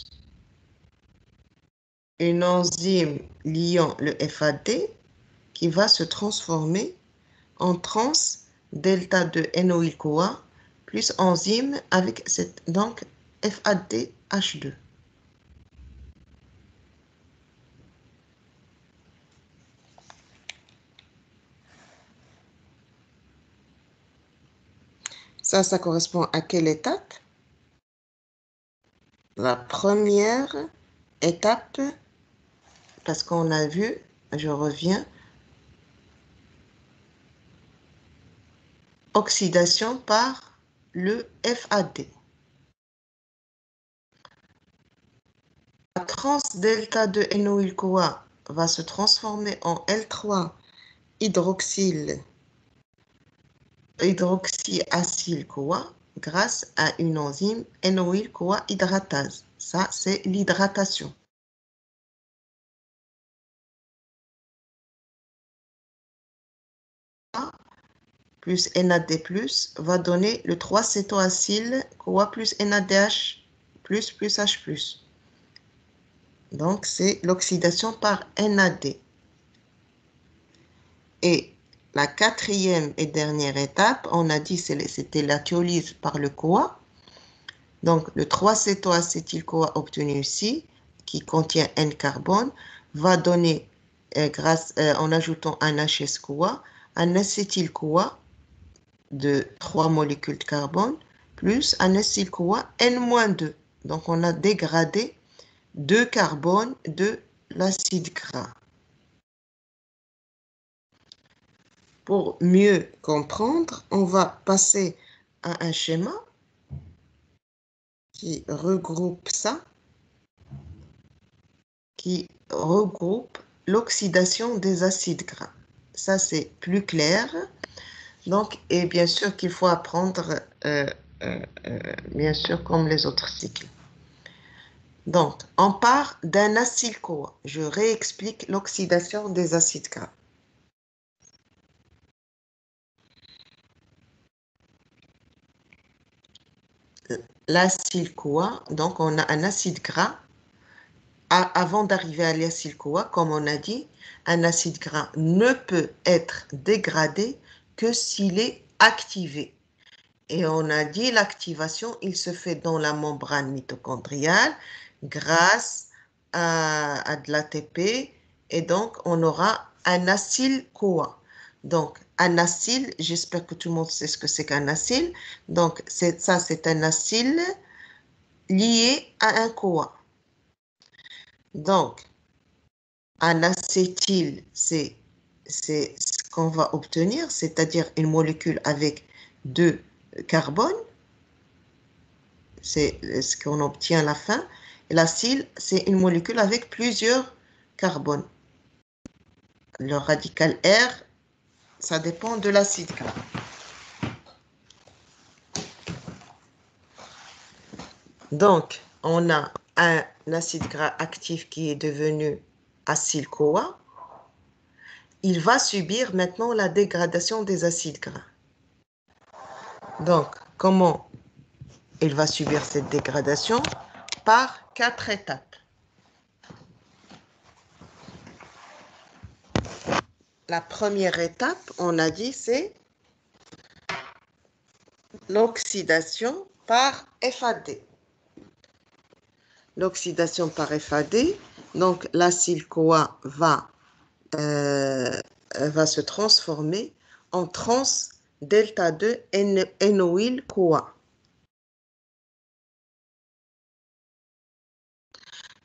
une enzyme liant le FAD qui va se transformer en trans delta de NOIL-CoA plus enzyme avec cette, donc FADH2. Ça correspond à quelle étape? La première étape, parce qu'on a vu, je reviens, oxydation par le FAD. La trans delta de NOIL-CoA va se transformer en L3 hydroxyacyl-CoA grâce à une enzyme NOIL-CoA hydratase. Ça, c'est l'hydratation. Plus NAD+, va donner le 3-cétoacyl-CoA plus NADH+, plus H+. Donc, c'est l'oxydation par NAD. Et la quatrième et dernière étape, on a dit c'était la thiolyse par le CoA. Donc, le 3-cétoacétyl-CoA obtenu ici, qui contient N-carbone, va donner, en ajoutant un HS-CoA, un acétyl-CoA de 3 molécules de carbone, plus un acétyl-CoA N-2. Donc, on a dégradé 2 carbones de l'acide gras. Pour mieux comprendre, on va passer à un schéma qui regroupe ça, qui regroupe l'oxydation des acides gras. Ça, c'est plus clair. Donc, et bien sûr qu'il faut apprendre, bien sûr, comme les autres cycles. Donc, on part d'un acyle-CoA. Je réexplique l'oxydation des acides gras. L'acyle-CoA, donc on a un acide gras. Avant d'arriver à l'acyle-CoA, comme on a dit, un acide gras ne peut être dégradé que s'il est activé. Et on a dit l'activation, il se fait dans la membrane mitochondriale grâce à de l'ATP. Et donc, on aura un acyle-CoA. Donc, un acyle, j'espère que tout le monde sait ce que c'est qu'un acyle. Donc, ça, c'est un acyle lié à un CoA. Donc, un acétyl, c'est ce qu'on va obtenir, c'est-à-dire une molécule avec 2 carbones. C'est ce qu'on obtient à la fin. Et l'acyle, c'est une molécule avec plusieurs carbones. Le radical R, ça dépend de l'acide gras. Donc, on a un acide gras actif qui est devenu acyle-CoA. Il va subir maintenant la dégradation des acides gras. Donc, comment il va subir cette dégradation? Par 4 étapes. La première étape, on a dit, c'est l'oxydation par FAD. l'oxydation par FAD. Donc, l'acyle-CoA va se transformer en trans-delta 2 NOYL-CoA.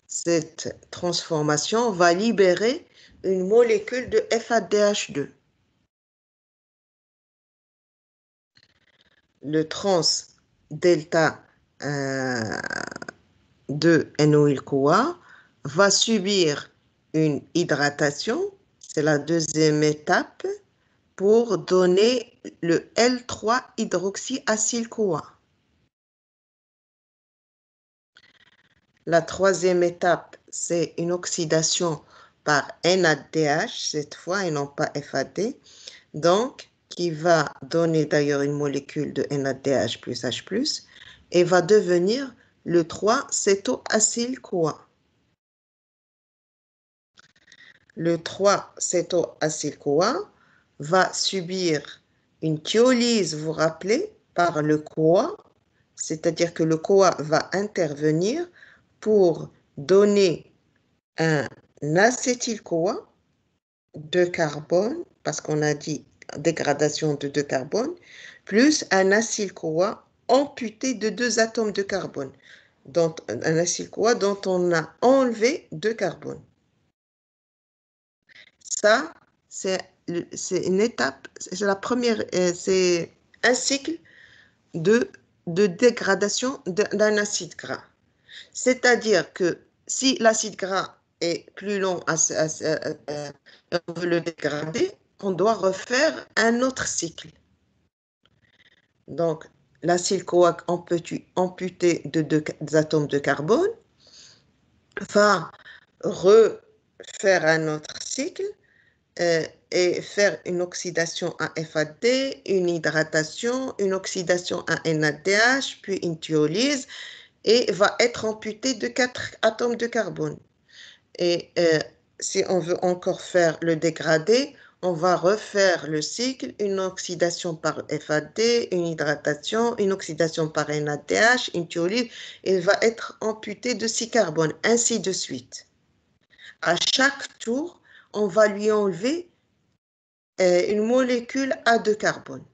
Cette transformation va libérer une molécule de FADH2. Le trans-delta 2 NOYL-CoA va subir une hydratation, c'est la deuxième étape, pour donner le L3-hydroxyacyle-CoA. La troisième étape, c'est une oxydation par NADH, cette fois, et non pas FAD, donc qui va donner d'ailleurs une molécule de NADH plus H+, et va devenir le 3-cétoacyle-CoA. Le 3-cétoacyle-CoA va subir une thiolyse, vous vous rappelez, par le CoA, c'est-à-dire que le CoA va intervenir pour donner un acétyl-CoA, 2 carbone, parce qu'on a dit dégradation de 2 carbones, plus un acyl-CoA amputé de 2 atomes de carbone, donc un acyl-CoA dont on a enlevé 2 carbones. Ça, c'est une étape, c'est la première, c'est un cycle de dégradation d'un acide gras. C'est-à-dire que si l'acide gras est plus long, on veut le dégrader, on doit refaire un autre cycle. Donc, l'acyle-CoA amputé de 2 atomes de carbone va refaire un autre cycle et faire une oxydation à FAD, une hydratation, une oxydation à NADH, puis une thiolyse, et va être amputé de 4 atomes de carbone. Et si on veut encore faire le dégradé, on va refaire le cycle, une oxydation par FAD, une hydratation, une oxydation par NADH, une thiolyse, et va être amputé de 6 carbones, ainsi de suite. À chaque tour, on va lui enlever une molécule à 2 carbones.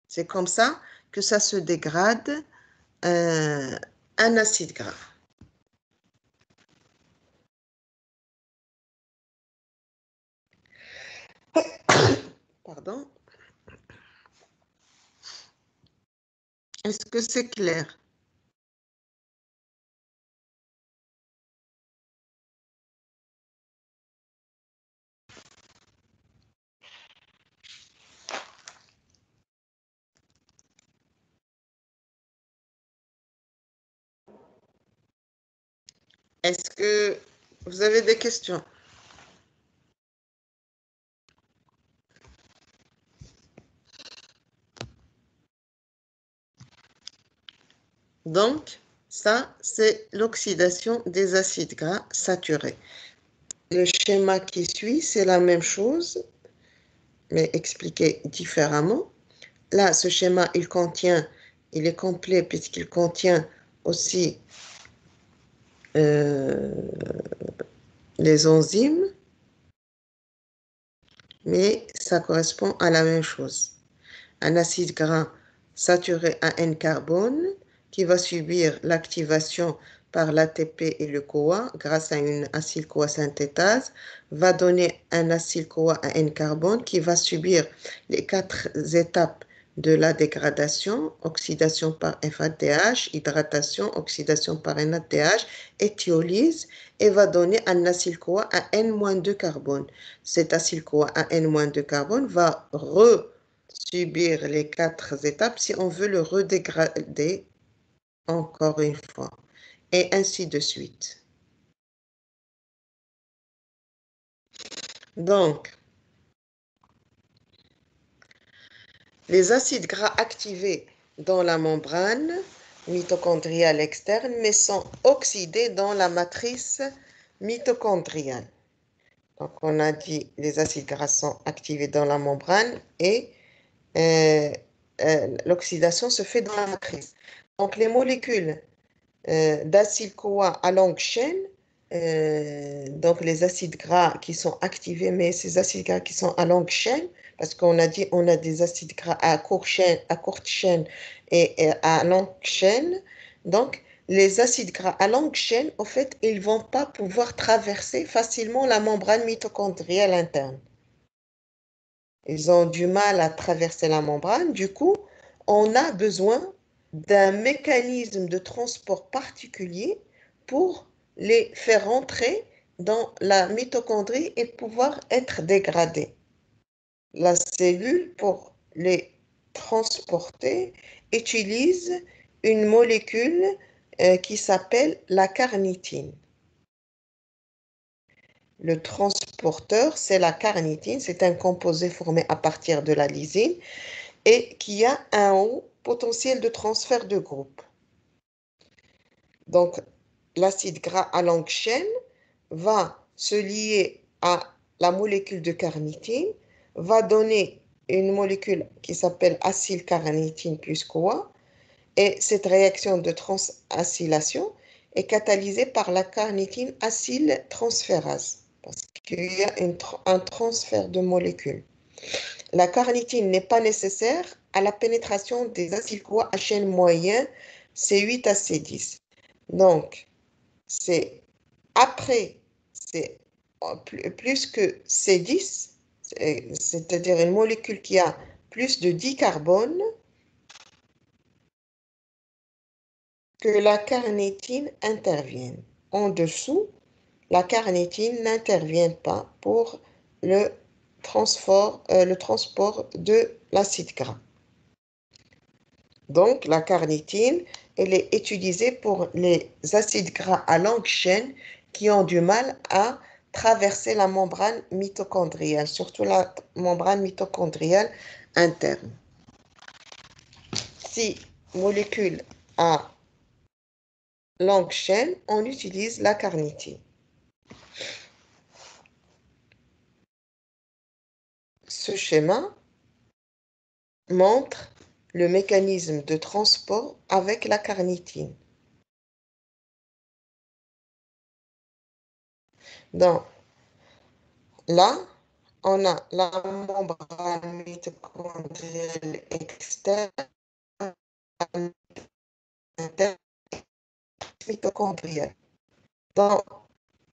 C'est comme ça que ça se dégrade un acide gras. Pardon. Est-ce que c'est clair? Est-ce que vous avez des questions? Donc, ça, c'est l'oxydation des acides gras saturés. Le schéma qui suit, c'est la même chose, mais expliqué différemment. Là, ce schéma, il est complet puisqu'il contient aussi les enzymes, mais ça correspond à la même chose. Un acide gras saturé à N-carbone qui va subir l'activation par l'ATP et le CoA grâce à une acyl-CoA synthétase va donner un acyl-CoA à N-carbone qui va subir les 4 étapes de la dégradation, oxydation par FADH, hydratation, oxydation par NADH et thiolyse, et va donner un acyl-CoA à N-2 carbone. Cet acyl-CoA à N-2 carbone va subir les 4 étapes si on veut le redégrader encore une fois, et ainsi de suite. Donc, les acides gras activés dans la membrane mitochondriale externe, mais sont oxydés dans la matrice mitochondriale. Donc, on a dit les acides gras sont activés dans la membrane et l'oxydation se fait dans la matrice. Donc, les molécules d'acétyl-CoA à longue chaîne, donc les acides gras qui sont activés, mais ces acides gras qui sont à longue chaîne, parce qu'on a dit on a des acides gras à courte chaîne et à longue chaîne. Donc, les acides gras à longue chaîne, en fait, ils ne vont pas pouvoir traverser facilement la membrane mitochondriale interne. Ils ont du mal à traverser la membrane. Du coup, on a besoin d'un mécanisme de transport particulier pour les faire entrer dans la mitochondrie et pouvoir être dégradés. La cellule, pour les transporter, utilise une molécule qui s'appelle la carnitine. Le transporteur, c'est la carnitine, c'est un composé formé à partir de la lysine et qui a un haut potentiel de transfert de groupe. Donc, l'acide gras à longue chaîne va se lier à la molécule de carnitine, va donner une molécule qui s'appelle acylcarnitine plus CoA, et cette réaction de transacylation est catalysée par la carnitine acyltransférase, parce qu'il y a un transfert de molécules. La carnitine n'est pas nécessaire à la pénétration des acyl-CoA à chaîne moyenne C8 à C10. Donc, c'est après, c'est plus que C10, c'est-à-dire une molécule qui a plus de 10 carbones, que la carnitine intervienne. En dessous, la carnitine n'intervient pas pour le transport de l'acide gras. Donc, la carnitine, elle est utilisée pour les acides gras à longue chaîne qui ont du mal à traverser la membrane mitochondriale, surtout la membrane mitochondriale interne. Si molécule à longue chaîne, on utilise la carnitine. Ce schéma montre le mécanisme de transport avec la carnitine. Donc, là, on a la membrane mitochondriale externe, interne, mitochondriale. Donc,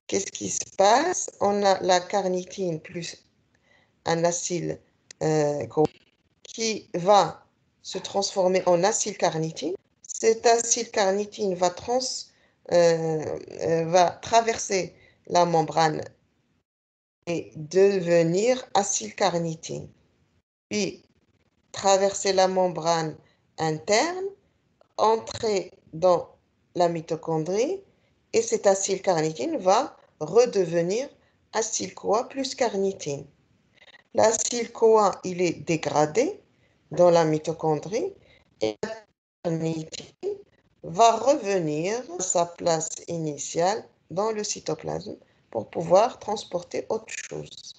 qu'est-ce qui se passe? On a la carnitine plus un acyle qui va se transformer en acylcarnitine. Cet acylcarnitine va traverser la membrane et devenir acylcarnitine. Puis, traverser la membrane interne, entrer dans la mitochondrie, et cet acylcarnitine va redevenir acyl-CoA plus carnitine. L'acyl-CoA, il est dégradé dans la mitochondrie et la carnitine va revenir à sa place initiale dans le cytoplasme pour pouvoir transporter autre chose.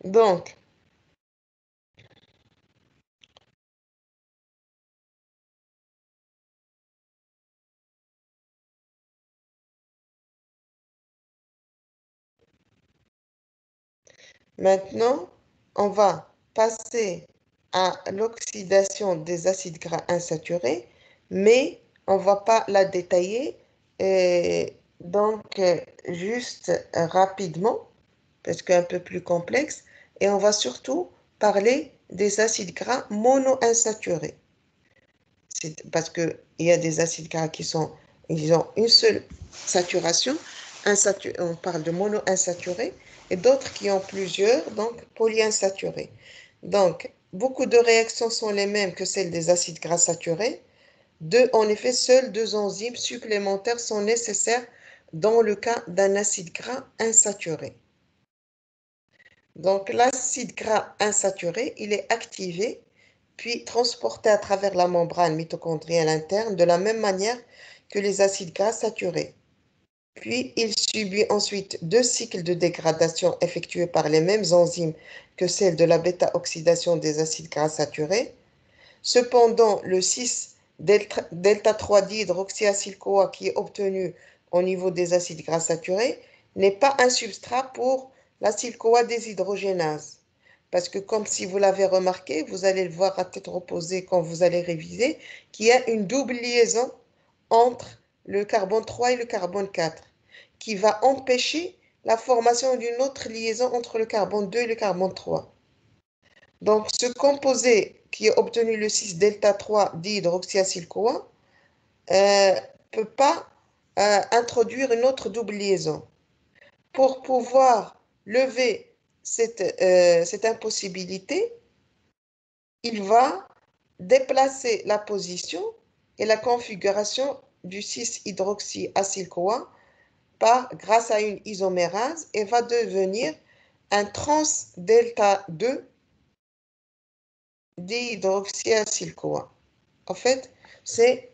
Donc, maintenant, on va passer à l'oxydation des acides gras insaturés, mais on ne va pas la détailler. Donc, juste rapidement, parce qu'un peu plus complexe, et on va surtout parler des acides gras monoinsaturés. Parce qu'il y a des acides gras ils ont une seule saturation, on parle de monoinsaturés, et d'autres qui ont plusieurs, donc polyinsaturés. Donc, beaucoup de réactions sont les mêmes que celles des acides gras saturés. En effet, seules deux enzymes supplémentaires sont nécessaires dans le cas d'un acide gras insaturé. Donc, l'acide gras insaturé, il est activé puis transporté à travers la membrane mitochondriale interne de la même manière que les acides gras saturés. Puis, il subit ensuite 2 cycles de dégradation effectués par les mêmes enzymes que celles de la bêta-oxydation des acides gras saturés. Cependant, le 6-delta-3-dihydroxyacyle-CoA qui est obtenu au niveau des acides gras saturés n'est pas un substrat pour l'acyle-CoA déshydrogénase. Parce que comme si vous l'avez remarqué, vous allez le voir à tête reposée quand vous allez réviser, qu'il y a une double liaison entre le carbone 3 et le carbone 4, qui va empêcher la formation d'une autre liaison entre le carbone 2 et le carbone 3. Donc, ce composé qui est obtenu le 6-delta-3-dihydroxyacyle-CoA ne peut pas introduire une autre double liaison. Pour pouvoir lever cette impossibilité, il va déplacer la position et la configuration du 6-hydroxyacyle-CoA grâce à une isomérase et va devenir un trans-delta-2 dihydroxyacyle-CoA. En fait, c'est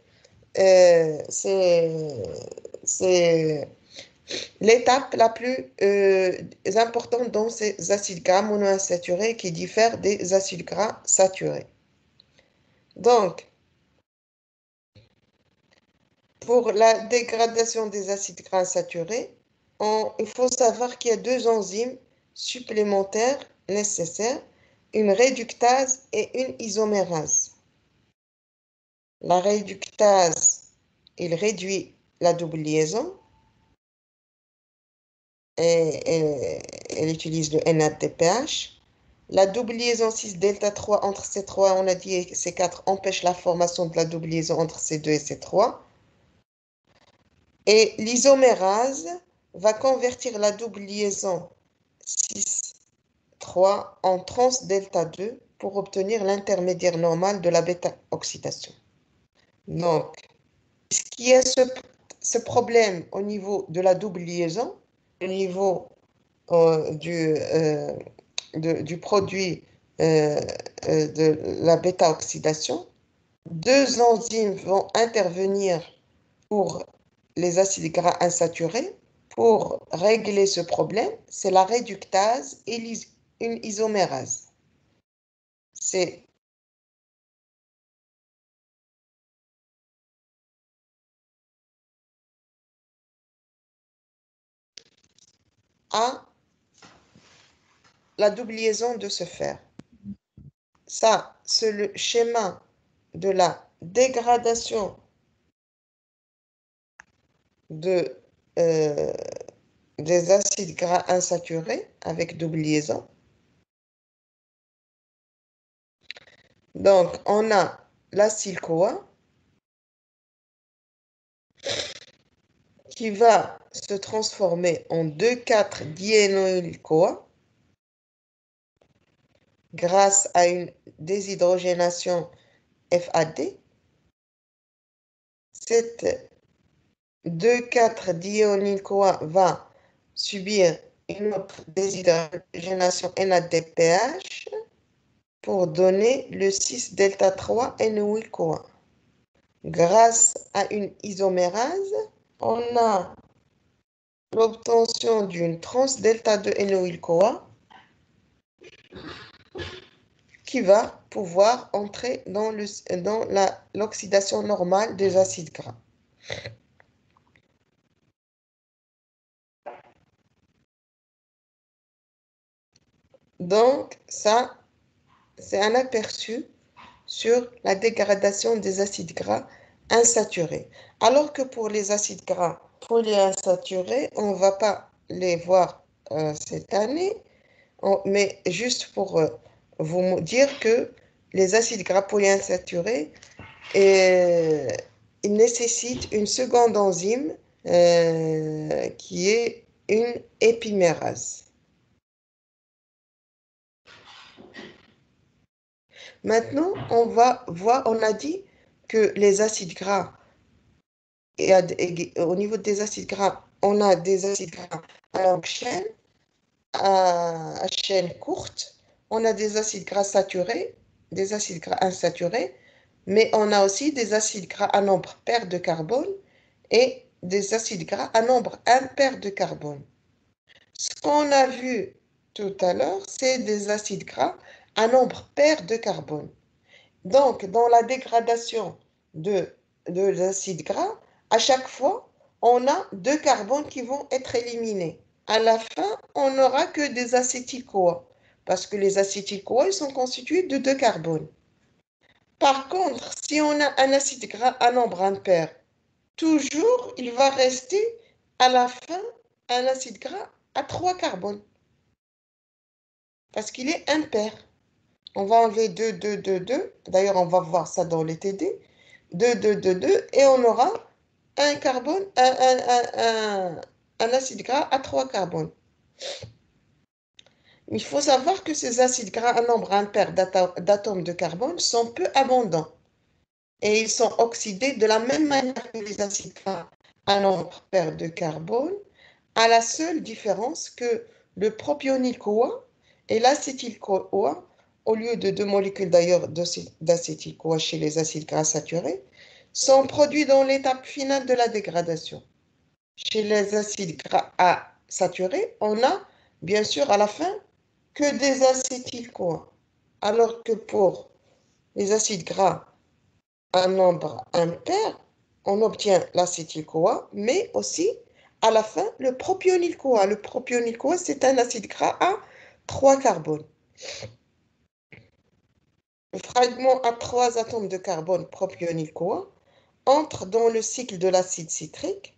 l'étape la plus importante dans ces acides gras monoinsaturés qui diffèrent des acides gras saturés. Donc, pour la dégradation des acides gras saturés, il faut savoir qu'il y a 2 enzymes supplémentaires nécessaires, une réductase et une isomérase. La réductase, il réduit la double liaison et elle utilise le NADPH. La double liaison 6-delta-3 entre C3, on a dit, et C4 empêche la formation de la double liaison entre C2 et C3. Et l'isomérase va convertir la double liaison 6-3 en trans-delta-2 pour obtenir l'intermédiaire normal de la bêta-oxydation. Donc, ce qui est ce problème au niveau de la double liaison, au niveau du produit de la bêta-oxydation, 2 enzymes vont intervenir pour les acides gras insaturés. Pour régler ce problème, c'est la réductase et une isomérase. C'est à la double liaison de se faire. Ça, c'est le schéma de la dégradation des acides gras insaturés avec double liaison. Donc, on a l'acyle-CoA qui va se transformer en 2,4-diénoyl-CoA grâce à une déshydrogénation FAD. Cette 2,4-diénoyl-CoA va subir une autre déshydrogénation NADPH pour donner le 6-delta-3-NOyl-CoA. Grâce à une isomérase, on a l'obtention d'une trans-delta-2-NOyl-CoA qui va pouvoir entrer dans l'oxydation normale des acides gras. Donc, ça, c'est un aperçu sur la dégradation des acides gras insaturés. Alors que pour les acides gras polyinsaturés, on ne va pas les voir cette année, mais juste pour vous dire que les acides gras polyinsaturés, ils nécessitent une seconde enzyme qui est une épimérase. Maintenant, on va voir, on a dit que les acides gras, au niveau des acides gras, on a des acides gras à longue chaîne, à chaîne courte, on a des acides gras saturés, des acides gras insaturés, mais on a aussi des acides gras à nombre pair de carbone et des acides gras à nombre impair de carbone. Ce qu'on a vu tout à l'heure, c'est des acides gras à nombre pair de carbone. Donc, dans la dégradation de l'acide gras, à chaque fois, on a 2 carbones qui vont être éliminés. À la fin, on n'aura que des acétyl-CoA, parce que les acétyl-CoA, ils sont constitués de 2 carbones. Par contre, si on a un acide gras à nombre impair, toujours, il va rester à la fin un acide gras à 3 carbones, parce qu'il est impair. On va enlever 2, 2, 2, 2. D'ailleurs, on va voir ça dans les TD. 2, 2, 2, 2. Et on aura un carbone, un acide gras à 3 carbones. Il faut savoir que ces acides gras à nombre impair d'atomes de carbone sont peu abondants. Et ils sont oxydés de la même manière que les acides gras à nombre pair de carbone, à la seule différence que le propionyl-CoA et l'acétyl-CoA, au lieu de 2 molécules d'ailleurs d'acétyl-CoA chez les acides gras saturés, sont produits dans l'étape finale de la dégradation. Chez les acides gras saturés, on a bien sûr à la fin que des acétyl-CoA, alors que pour les acides gras à nombre impair, on obtient l'acétyl-CoA, mais aussi à la fin le propionyl-CoA. Le propionyl-CoA, c'est un acide gras à 3 carbones. Le fragment à 3 atomes de carbone propionyl-CoA entre dans le cycle de l'acide citrique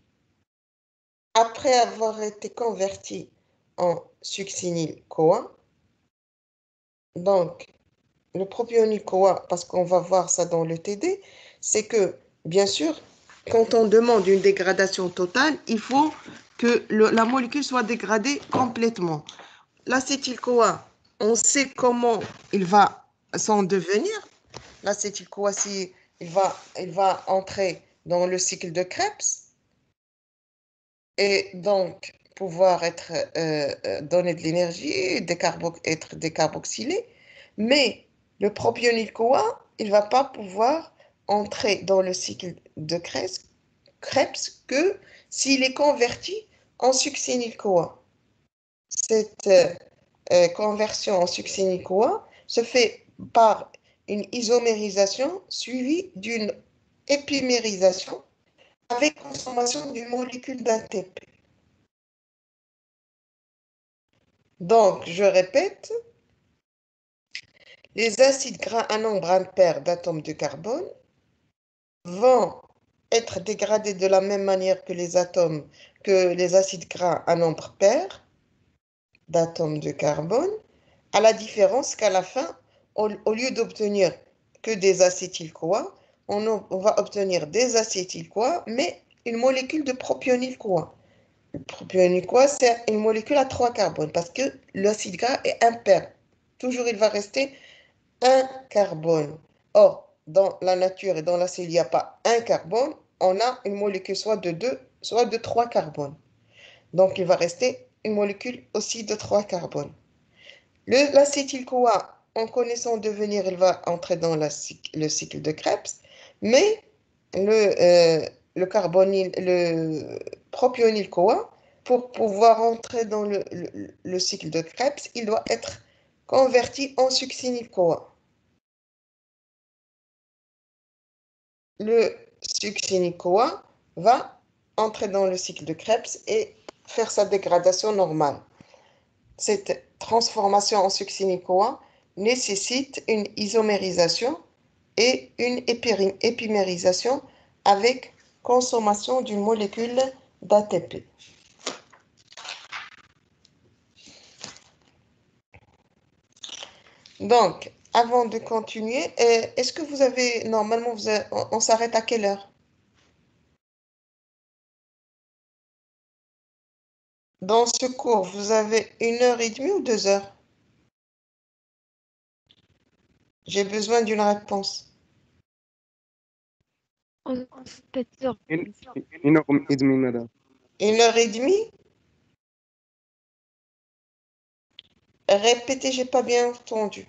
après avoir été converti en succinyl-CoA. Donc, le propionyl-CoA, parce qu'on va voir ça dans le TD, c'est que, bien sûr, quand on demande une dégradation totale, il faut que la molécule soit dégradée complètement. L'acétyl-CoA, on sait comment il va s'en devenir. L'acétyl-CoA, il va entrer dans le cycle de Krebs et donc pouvoir donner de l'énergie, être décarboxylé. Mais le propionyl-CoA, il ne va pas pouvoir entrer dans le cycle de Krebs que s'il est converti en succinyl-CoA. Cette conversion en succinyl-CoA se fait par une isomérisation suivie d'une épimérisation avec consommation d'une molécule d'ATP. Donc, je répète, les acides gras à nombre impair d'atomes de carbone vont être dégradés de la même manière que les acides gras à nombre pair d'atomes de carbone, à la différence qu'à la fin, au lieu d'obtenir que des acétyl-CoA, on va obtenir des acétyl-CoA, mais une molécule de propionyl-CoA. Le propionyl-CoA, c'est une molécule à 3 carbones parce que l'acide gras est impair. Toujours, il va rester un carbone. Or, dans la nature et dans la cellule, il n'y a pas un carbone, on a une molécule soit de 2, soit de 3 carbones. Donc, il va rester une molécule aussi de 3 carbones. L'acétyl-CoA, en connaissant devenir, il va entrer dans le cycle de Krebs, mais le propionyl-CoA, pour pouvoir entrer dans le cycle de Krebs, il doit être converti en succinyl-CoA. Le succinyl-CoA va entrer dans le cycle de Krebs et faire sa dégradation normale. Cette transformation en succinyl-CoA nécessite une isomérisation et une épimérisation avec consommation d'une molécule d'ATP. Donc, avant de continuer, est-ce que vous avez, normalement, on s'arrête à quelle heure? Dans ce cours, vous avez 1h30 ou 2 heures? J'ai besoin d'une réponse. 1h30 madame. 1h30? Répétez, j'ai pas bien entendu.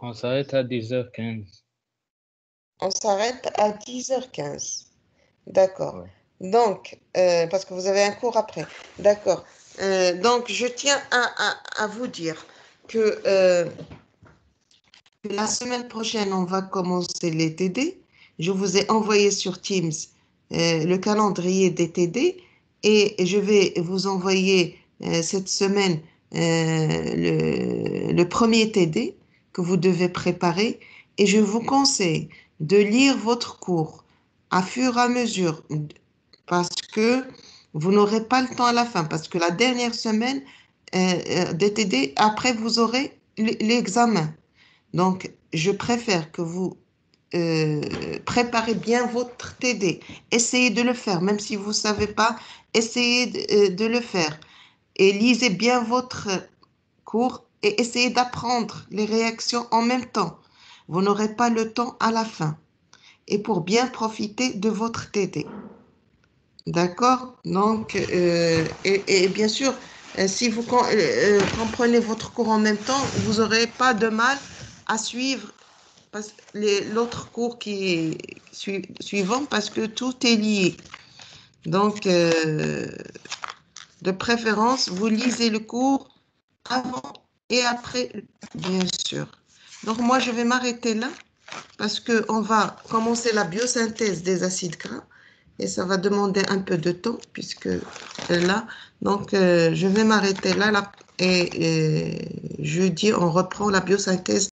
On s'arrête à 10h15. On s'arrête à 10h15. D'accord. Ouais. Donc, parce que vous avez un cours après. D'accord. Donc, je tiens à vous dire que la semaine prochaine, on va commencer les TD. Je vous ai envoyé sur Teams le calendrier des TD et je vais vous envoyer cette semaine le premier TD que vous devez préparer et je vous conseille de lire votre cours à fur et à mesure parce que vous n'aurez pas le temps à la fin parce que la dernière semaine des TD, après vous aurez l'examen. Donc, je préfère que vous préparez bien votre TD. Essayez de le faire, même si vous ne savez pas, essayez de le faire. Et lisez bien votre cours et essayez d'apprendre les réactions en même temps. Vous n'aurez pas le temps à la fin. Et pour bien profiter de votre TD. D'accord? Donc, et bien sûr, si vous comprenez votre cours en même temps, vous n'aurez pas de mal à suivre l'autre cours qui est suivant parce que tout est lié. Donc, de préférence, vous lisez le cours avant et après, bien sûr. Donc, moi, je vais m'arrêter là parce qu'on va commencer la biosynthèse des acides gras et ça va demander un peu de temps puisque là, donc, je vais m'arrêter là et jeudi, on reprend la biosynthèse